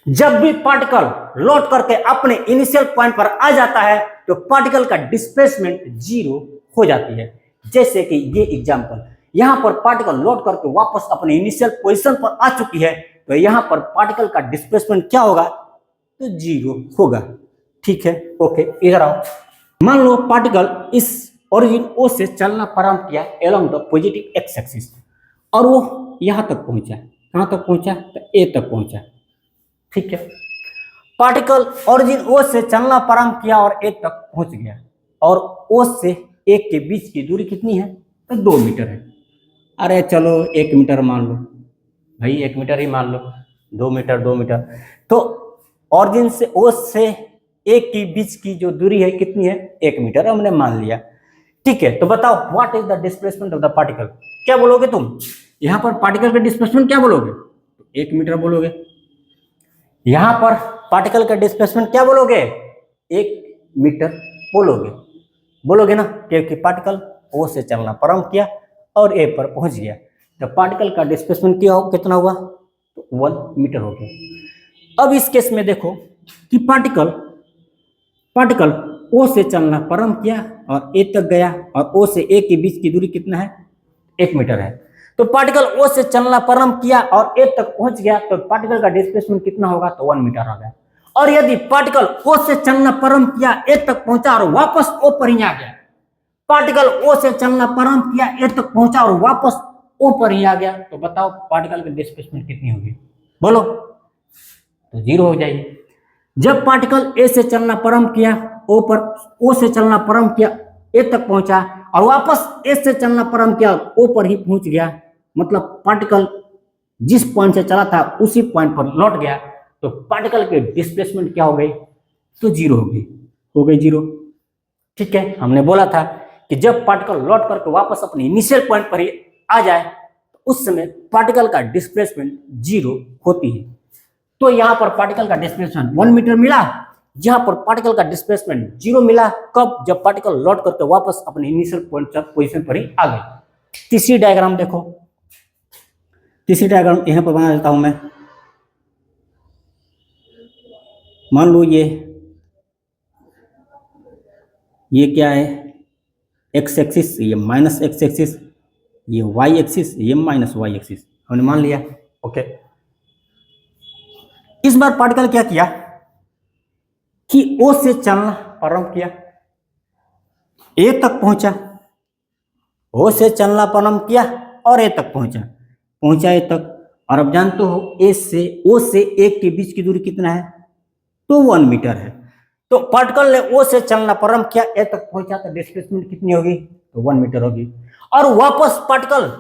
जब भी पार्टिकल लौट करके अपने इनिशियल पॉइंट पर आ जाता है तो पार्टिकल का डिस्प्लेसमेंट जीरो हो जाती है। जैसे कि ये एग्जांपल, यहां पर पार्टिकल लौट करके वापस अपने इनिशियल पोजीशन पर आ चुकी है तो यहां पर पार्टिकल का डिस्प्लेसमेंट क्या होगा? तो जीरो होगा। ठीक है, ओके, इधर आओ। मान लो पार्टिकल इस ओरिजिन ओ से चलना प्रारंभ किया along the positive x axis और वो यहां तक पहुंचा। कहां तक पहुंचा? तो ए तक पहुंचा। ठीक है, पार्टिकल ओरिजिन ओ से चलना प्रारंभ किया और ए तक पहुंच गया और ओ से ए के बीच की दूरी कितनी है? तो 2 मीटर है। अरे चलो 1 मीटर मान लो भाई, 1 मीटर ही मान लो, 2 मीटर 2 मीटर। तो ओरिजिन से ओ से ए के बीच की जो दूरी है कितनी है? 1 मीटर हमने मान लिया। ठीक है, तो बताओ what is the displacement of the particle? क्या बोलोगे तुम? यहां पर पार्टिकल का डिस्प्लेसमेंट क्या बोलोगे? 1 मीटर बोलोगे। यहां पर पार्टिकल का डिस्प्लेसमेंट क्या बोलोगे? 1 मीटर बोलोगे। बोलोगे ना, क्योंकि पार्टिकल ओ से चलना प्रारंभ किया और ए पर पहुंच गया तो पार्टिकल का डिस्प्लेसमेंट कितना हुआ? तो 1 मीटर हो गया। अब इस केस में देखो कि पार्टिकल ओ से चलना प्रारंभ किया और ए तक गया और ओ से ए के बीच की दूरी कितना है? 1 मीटर है। तो पार्टिकल ओ से चलना प्रारंभ किया और ए तक पहुंच गया तो पार्टिकल का डिस्प्लेसमेंट कितना होगा? तो 1 मीटर आ गया। और यदि पार्टिकल ओ से चलना प्रारंभ किया, ए तक पहुंचा और वापस ओ पर ही आ गया, पार्टिकल ओ से चलना प्रारंभ किया, ए तक पहुंचा और वापस ओ पर ही आ गया, तो बताओ पार्टिकल की डिस्प्लेसमेंट कितनी होगी? बोलो। तो जीरो हो जाएगी। जब पार्टिकल ए से चलना प्रारंभ किया, ओ से चलना प्रारंभ किया, ए तक पहुंचा और वापस ए से चलना प्रारंभ किया, ओ पर ही पहुंच गया, मतलब पार्टिकल जिस पॉइंट से चला था उसी पॉइंट पर लौट गया, तो पार्टिकल की डिस्प्लेसमेंट क्या हो गई? तो जीरो हो गई जीरो। ठीक है, हमने बोला था कि जब पार्टिकल लौट करके वापस अपने इनिशियल पॉइंट पर ही आ जाए तो उस समय पार्टिकल का डिस्प्लेसमेंट जीरो होती है। तो यहां पर पार्टिकल का डिस्प्लेसमेंट 1 मीटर मिला, जहां पर पार्टिकल का डिस्प्लेसमेंट जीरो मिला। कब? जब पार्टिकल लौट करके वापस अपने इनिशियल पोजीशन पर ही आ गई। तीसरी डायग्राम देखो, तीसरी डायग्राम यहां पर बना देता हूं मैं। मान लो ये क्या है? एक्स एक्सिस, ये माइनस एक्स एक्सिस, ये वाई एक्सिस, ये माइनस वाई एक्सिस, हमने मान लिया। ओके, इस बार पार्टिकल क्या किया कि ओ से चलना प्रारंभ किया, ए तक पहुंचा, ओ से चलना प्रारंभ किया और ए तक पहुंचा ए तक। और अब जानते हो ओ से ए के बीच की दूरी कितना है? तो 1 मीटर है। तो पार्टिकल ने ओ से चलना प्रारंभ किया, ए तक पहुंचा तो डिस्प्लेसमेंट कितनी होगी? तो 1 मीटर होगी। और वापस पार्टिकल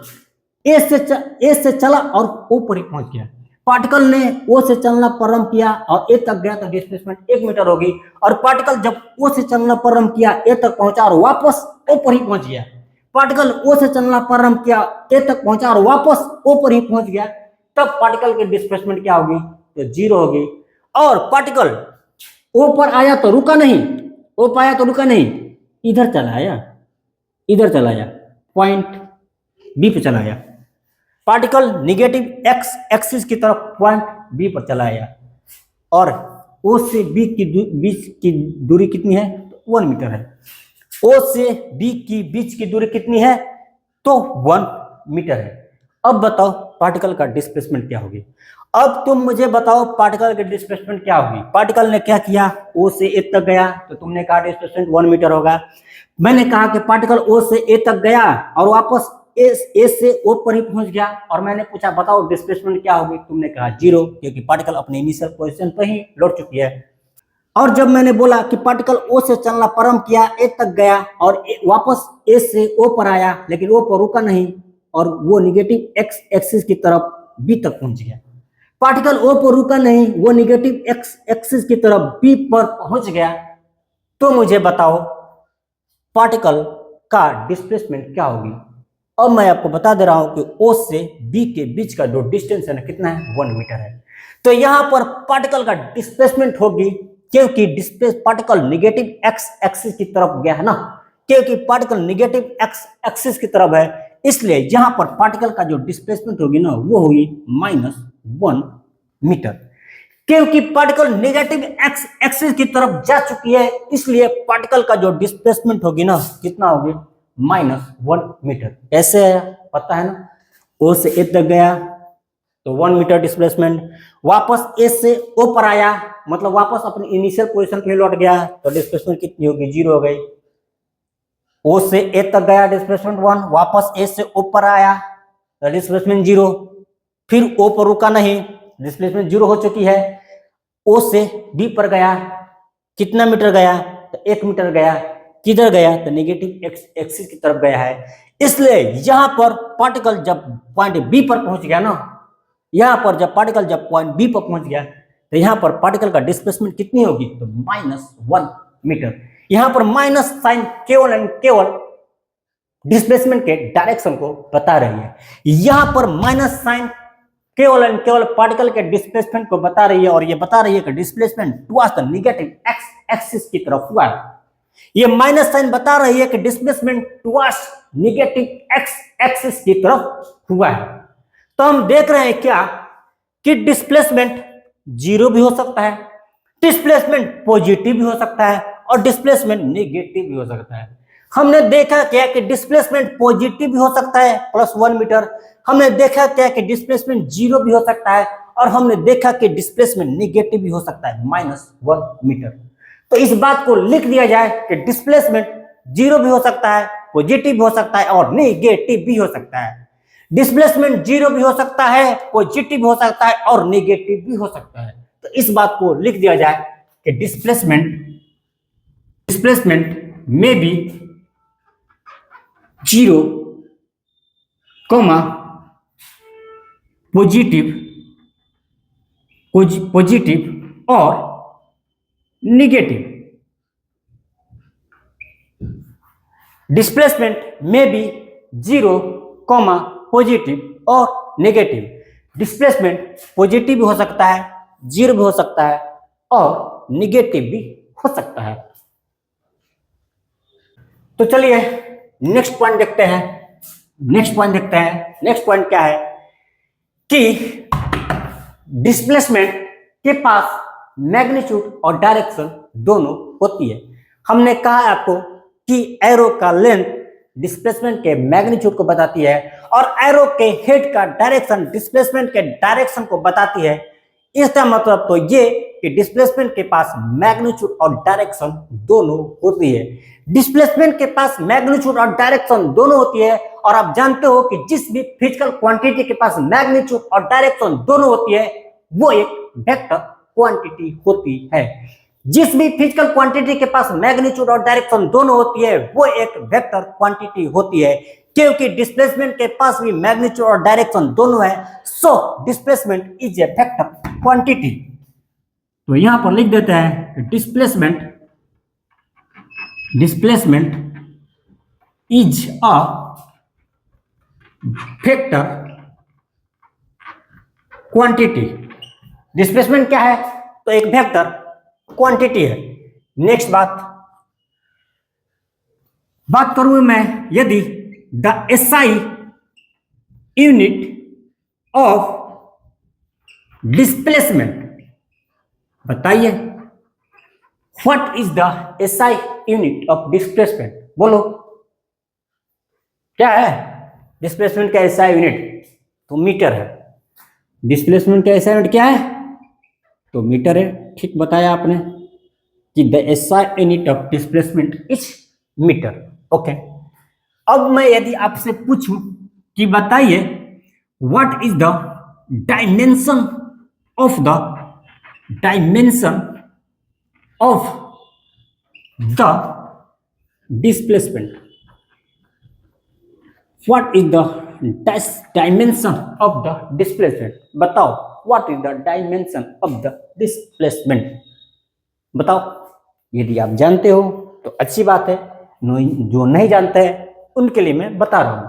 ए से चला और ओ पर ही पहुंच गया। पार्टिकल ने ओ से चलना प्रारंभ किया और ए तक गया तो डिस्प्लेसमेंट 1 मीटर होगी। और पार्टिकल जब ओ से चलना प्रारंभ किया, ए तक पहुंचा और वापस ओ पर ही पहुंच गया। पार्टिकल ओ से चलना प्रारंभ किया, ए तक पहुंचा और वापस ओ पर ही पहुंच गया, तब पार्टिकल की डिस्प्लेसमेंट क्या होगी? तो जीरो होगी। और पार्टिकल ओ पर आया तो रुका नहीं, ओ पर आया तो रुका नहीं, इधर चला आया, पॉइंट बी पे चला आया। पार्टिकल निगेटिव एक्स एक्सिस की तरफ पॉइंट बी पर चला आया और ओ से बी की बीच की दूरी कितनी है? तो 1 मीटर है। ओ से बी की बीच की दूरी कितनी है? तो 1 मीटर है। अब बताओ पार्टिकल का डिस्प्लेसमेंट क्या होगी? अब तुम मुझे बताओ पार्टिकल की डिस्प्लेसमेंट क्या होगी? पार्टिकल ने क्या किया? ओ से ए तक गया तो तुमने कहा डिस्प्लेसमेंट 1 मीटर होगा। मैंने कहा कि पार्टिकल ओ से ए तक गया और वापस ए से ओ पर ही पहुंच गया और मैंने पूछा बताओ डिस्प्लेसमेंट क्या होगी? तुमने कहा जीरो, क्योंकि पार्टिकल अपने इनिशियल पोजीशन पर ही लौट चुकी है। और जब मैंने बोला कि पार्टिकल ओ से चलना प्रारंभ किया, ए तक गया और वापस ए से ओ पर आया, लेकिन ओ पर रुका नहीं और वो निगेटिव एक्स एक्सिस की तरफ बी तक पहुंच गया। पार्टिकल ओ पर रुका नहीं, वो निगेटिव एक्स एक्सिस की तरफ बी पर पहुंच गया। तो मुझे बताओ पार्टिकल का डिस्प्लेसमेंट क्या होगी? अब मैं आपको बता दे रहा हूं कि O से B के बीच का जो डिस्टेंस है ना कितना है 1 मीटर है। तो यहां पर पार्टिकल का डिस्प्लेसमेंट होगी, क्योंकि पार्टिकल निगेटिव एक्स एक्सिस की तरफ गया है ना, क्योंकि पार्टिकल निगेटिव एक्स एक्सिस की तरफ है, इसलिए यहां पर पार्टिकल का जो डिस्प्लेसमेंट होगी ना वो होगी -1 मीटर। क्योंकि पार्टिकल नेगेटिव एक्स एक्सिस की तरफ जा चुकी है, इसलिए पार्टिकल का जो डिस्प्लेसमेंट होगी ना कितना होगी -1 मीटर। कैसे है पता है ना, O से A तक गया तो 1 मीटर डिस्प्लेसमेंट, वापस A से O पर आया मतलब वापस अपनी इनिशियल पोजीशन पे लौट गया तो डिस्प्लेसमेंट कितनी होगी 0 हो गई। O से A तक गया डिस्प्लेसमेंट 1, वापस A से O पर आया तो डिस्प्लेसमेंट 0, फिर O पर रुका नहीं, डिस्प्लेसमेंट 0 हो चुकी है। O से B पर गया, कितना मीटर गया तो 1 मीटर गया, किधर गया तो नेगेटिव एक्सिस की तरफ गया है। इसलिए यहां पर पार्टिकल जब पॉइंट बी पर पहुंच गया ना, यहां पर जब पार्टिकल जब पॉइंट बी पर पहुंच गया तो यहां पर पार्टिकल का डिस्प्लेसमेंट कितनी होगी तो -1 मीटर। यहां पर माइनस साइन केवल एंड केवल डिस्प्लेसमेंट के डायरेक्शन को बता रही है। यहां पर माइनस साइन केवल एंड केवल पार्टिकल के डिस्प्लेसमेंट को बता रही है, और ये बता रही है कि displacement towards the negative x axis की तरफ हुआ है। ये माइनस साइन बता रही है कि displacement towards negative x axis की तरफ हुआ है। तो हम देख रहे हैं क्या कि डिस्प्लेसमेंट 0 भी हो सकता है, डिस्प्लेसमेंट पॉजिटिव भी हो सकता है और डिस्प्लेसमेंट नेगेटिव भी हो सकता है। हमने देखा क्या कि डिस्प्लेसमेंट पॉजिटिव भी हो सकता है +1 मीटर, हमने देखा क्या कि डिस्प्लेसमेंट 0 भी हो सकता है, और हमने देखा कि डिस्प्लेसमेंट नेगेटिव भी हो सकता है -1 मीटर। तो इस बात को लिख दिया जाए कि डिस्प्लेसमेंट 0 भी हो सकता है, पॉजिटिव भी हो सकता है और नेगेटिव भी हो सकता है। डिस्प्लेसमेंट 0 भी हो सकता है, पॉजिटिव भी हो सकता है और नेगेटिव भी हो सकता है। तो इस बात को लिख दिया जाए कि डिस्प्लेसमेंट में भी 0, पॉजिटिव और नेगेटिव। डिस्प्लेसमेंट में भी 0, पॉजिटिव और नेगेटिव। डिस्प्लेसमेंट पॉजिटिव भी हो सकता है, 0 भी हो सकता है और नेगेटिव भी हो सकता है। तो चलिए नेक्स्ट पॉइंट देखते हैं। नेक्स्ट पॉइंट क्या है कि डिस्प्लेसमेंट के पास मैग्नीट्यूड और डायरेक्शन दोनों होती है। हमने कहा आपको कि एरो का लेंथ डिस्प्लेसमेंट के मैग्नीट्यूड को बताती है और एरो के हेड का डायरेक्शन डिस्प्लेसमेंट के डायरेक्शन को बताती है। इसका मतलब तो ये कि डिस्प्लेसमेंट के पास मैग्नीट्यूड और डायरेक्शन दोनों होती है। डिस्प्लेसमेंट के पास मैग्नीट्यूड और डायरेक्शन दोनों होती है, और आप जानते हो कि जिस भी फिजिकल क्वांटिटी के पास मैग्नीट्यूड और डायरेक्शन दोनों होती है वो एक वेक्टर क्वांटिटी होती है। जिस भी फिजिकल क्वांटिटी के पास मैग्नीट्यूड और डायरेक्शन दोनों होती है वो एक वेक्टर क्वांटिटी होती है। क्योंकि डिस्प्लेसमेंट के पास भी मैग्नीट्यूड और डायरेक्शन दोनों है, so displacement is A vector quantity. तो यहां पर लिख देते हैं displacement is a vector quantity. Displacement क्या है तो एक वेक्टर क्वांटिटी है। नेक्स्ट बात करूं मैं यदि the SI unit of displacement, बताइए what is the SI unit of displacement, बोलो क्या है डिस्प्लेसमेंट का एसआई यूनिट तो मीटर है। डिस्प्लेसमेंट का एसआई यूनिट क्या है तो मीटर है। ठीक बताया आपने कि the SI unit of displacement is metre. Okay, अब मैं यदि आपसे पूछूं कि बताइए what is the dimension of the displacement, what is the dimension of the displacement, बताओ what is the dimension of the displacement, बताओ। यदि आप जानते हो तो अच्छी बात है, जो नहीं जानते हैं उनके लिए मैं बता रहा हूं।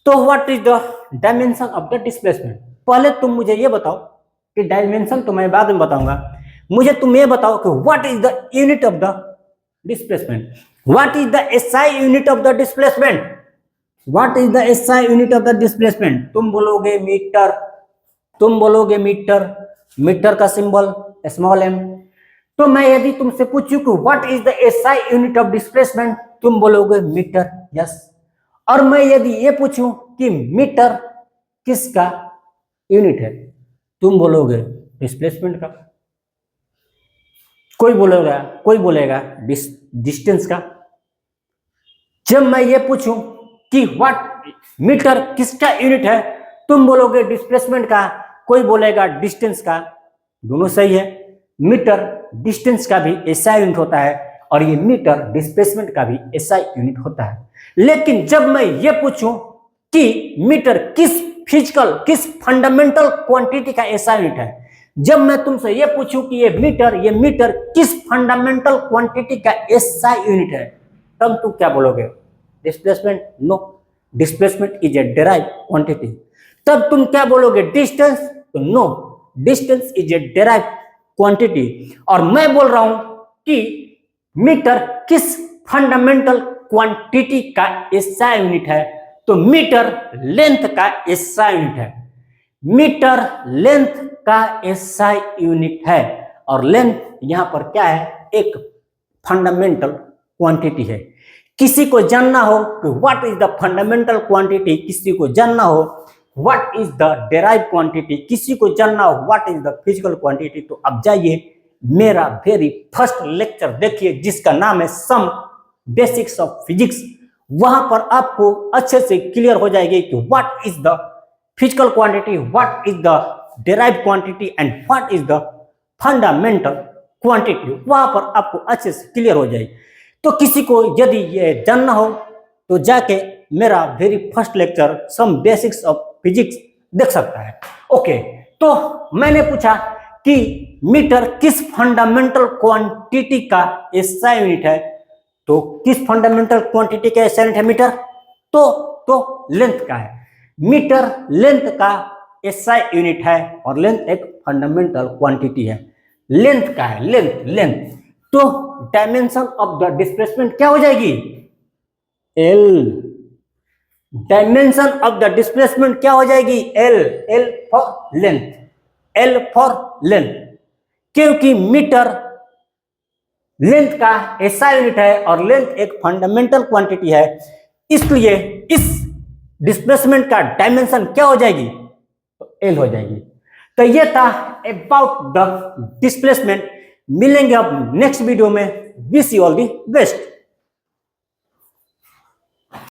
तो what is the dimension of the displacement? पहले तुम मुझे ये बताओ कि डायमेंशन तो मैं बाद में बताऊंगा, मुझे तुम ये बताओ कि what is the unit of the displacement? What is the SI unit of the displacement? What is the SI unit of the displacement? तुम बोलोगे मीटर, तुम बोलोगे मीटर, मीटर का सिंबल स्मॉल एम। तो मैं यदि तुमसे पूछूं कि what is the SI unit of displacement, तुम बोलोगे मीटर, यस। और मैं यदि ये पूछूं कि मीटर किसका यूनिट है, तुम बोलोगे डिस्प्लेसमेंट का। कोई बोलेगा डिस्टेंस का। जब मैं ये पूछूं कि व्हाट मीटर किसका यूनिट है, तुम बोलोगे डिस्प्लेसमेंट का, कोई बोलेगा डिस्टेंस का। दोनों सही है। मीटर डिस्टेंस का भी एसआई यूनिट होता है और ये मीटर डिस्प्लेसमेंट का भी एसआई यूनिट होता है। लेकिन जब मैं ये पूछूं कि मीटर किस फिजिकल, किस फंडामेंटल क्वांटिटी का एसआई यूनिट है, जब मैं तुमसे ये पूछूं कि ये मीटर किस फंडामेंटल क्वांटिटी का एसआई यूनिट है, तब तुम क्या बोलोगे? Displacement? No, displacement is a derive quantity. तब तुम क्या बोलोगे? डिस्टेंस? तो no, distance is a derive quantity. और मैं बोल रहा हूं कि मीटर किस फंडामेंटल क्वांटिटी का एसआई यूनिट है, तो मीटर लेंथ का एसआई यूनिट है। मीटर लेंथ का एसआई यूनिट है और लेंथ यहां पर क्या है? एक फंडामेंटल क्वांटिटी है। किसी को जानना हो कि what is the fundamental quantity, किसी को जानना हो what is the derive quantity, किसी को जानना हो what is the physical quantity, तो अब जाइए मेरा वेरी फर्स्ट लेक्चर देखिए जिसका नाम है सम बेसिक्स ऑफ फिजिक्स। वहां पर आपको अच्छे से क्लियर हो जाएगी कि what is the physical quantity, what is the derive quantity and what is the fundamental quantity. वहां पर आपको अच्छे से क्लियर हो जाएगी। तो किसी को यदि ये जानना हो तो जाके मेरा very first lecture some basics of physics देख सकता है। ओके, तो मैंने पूछा कि मीटर किस फंडामेंटल क्वांटिटी का एसआई यूनिट है, तो किस फंडामेंटल क्वांटिटी का एसआई यूनिट है मीटर? तो लेंथ का है। मीटर लेंथ का एसआई यूनिट है और लेंथ एक फंडामेंटल क्वांटिटी है। लेंथ का है, लेंथ। तो डायमेंशन ऑफ द डिस्प्लेसमेंट क्या हो जाएगी? L. Dimension of the displacement क्या हो जाएगी? L for length, L for length. क्योंकि मीटर लेंथ का एसआई यूनिट है और लेंथ एक फंडामेंटल क्वांटिटी है, इसलिए इस डिस्प्लेसमेंट का डायमेंशन क्या हो जाएगी? तो एल हो जाएगी। तो ये था अबाउट द डिस्प्लेसमेंट। मिलेंगे अब नेक्स्ट वीडियो में। Wish you all the best.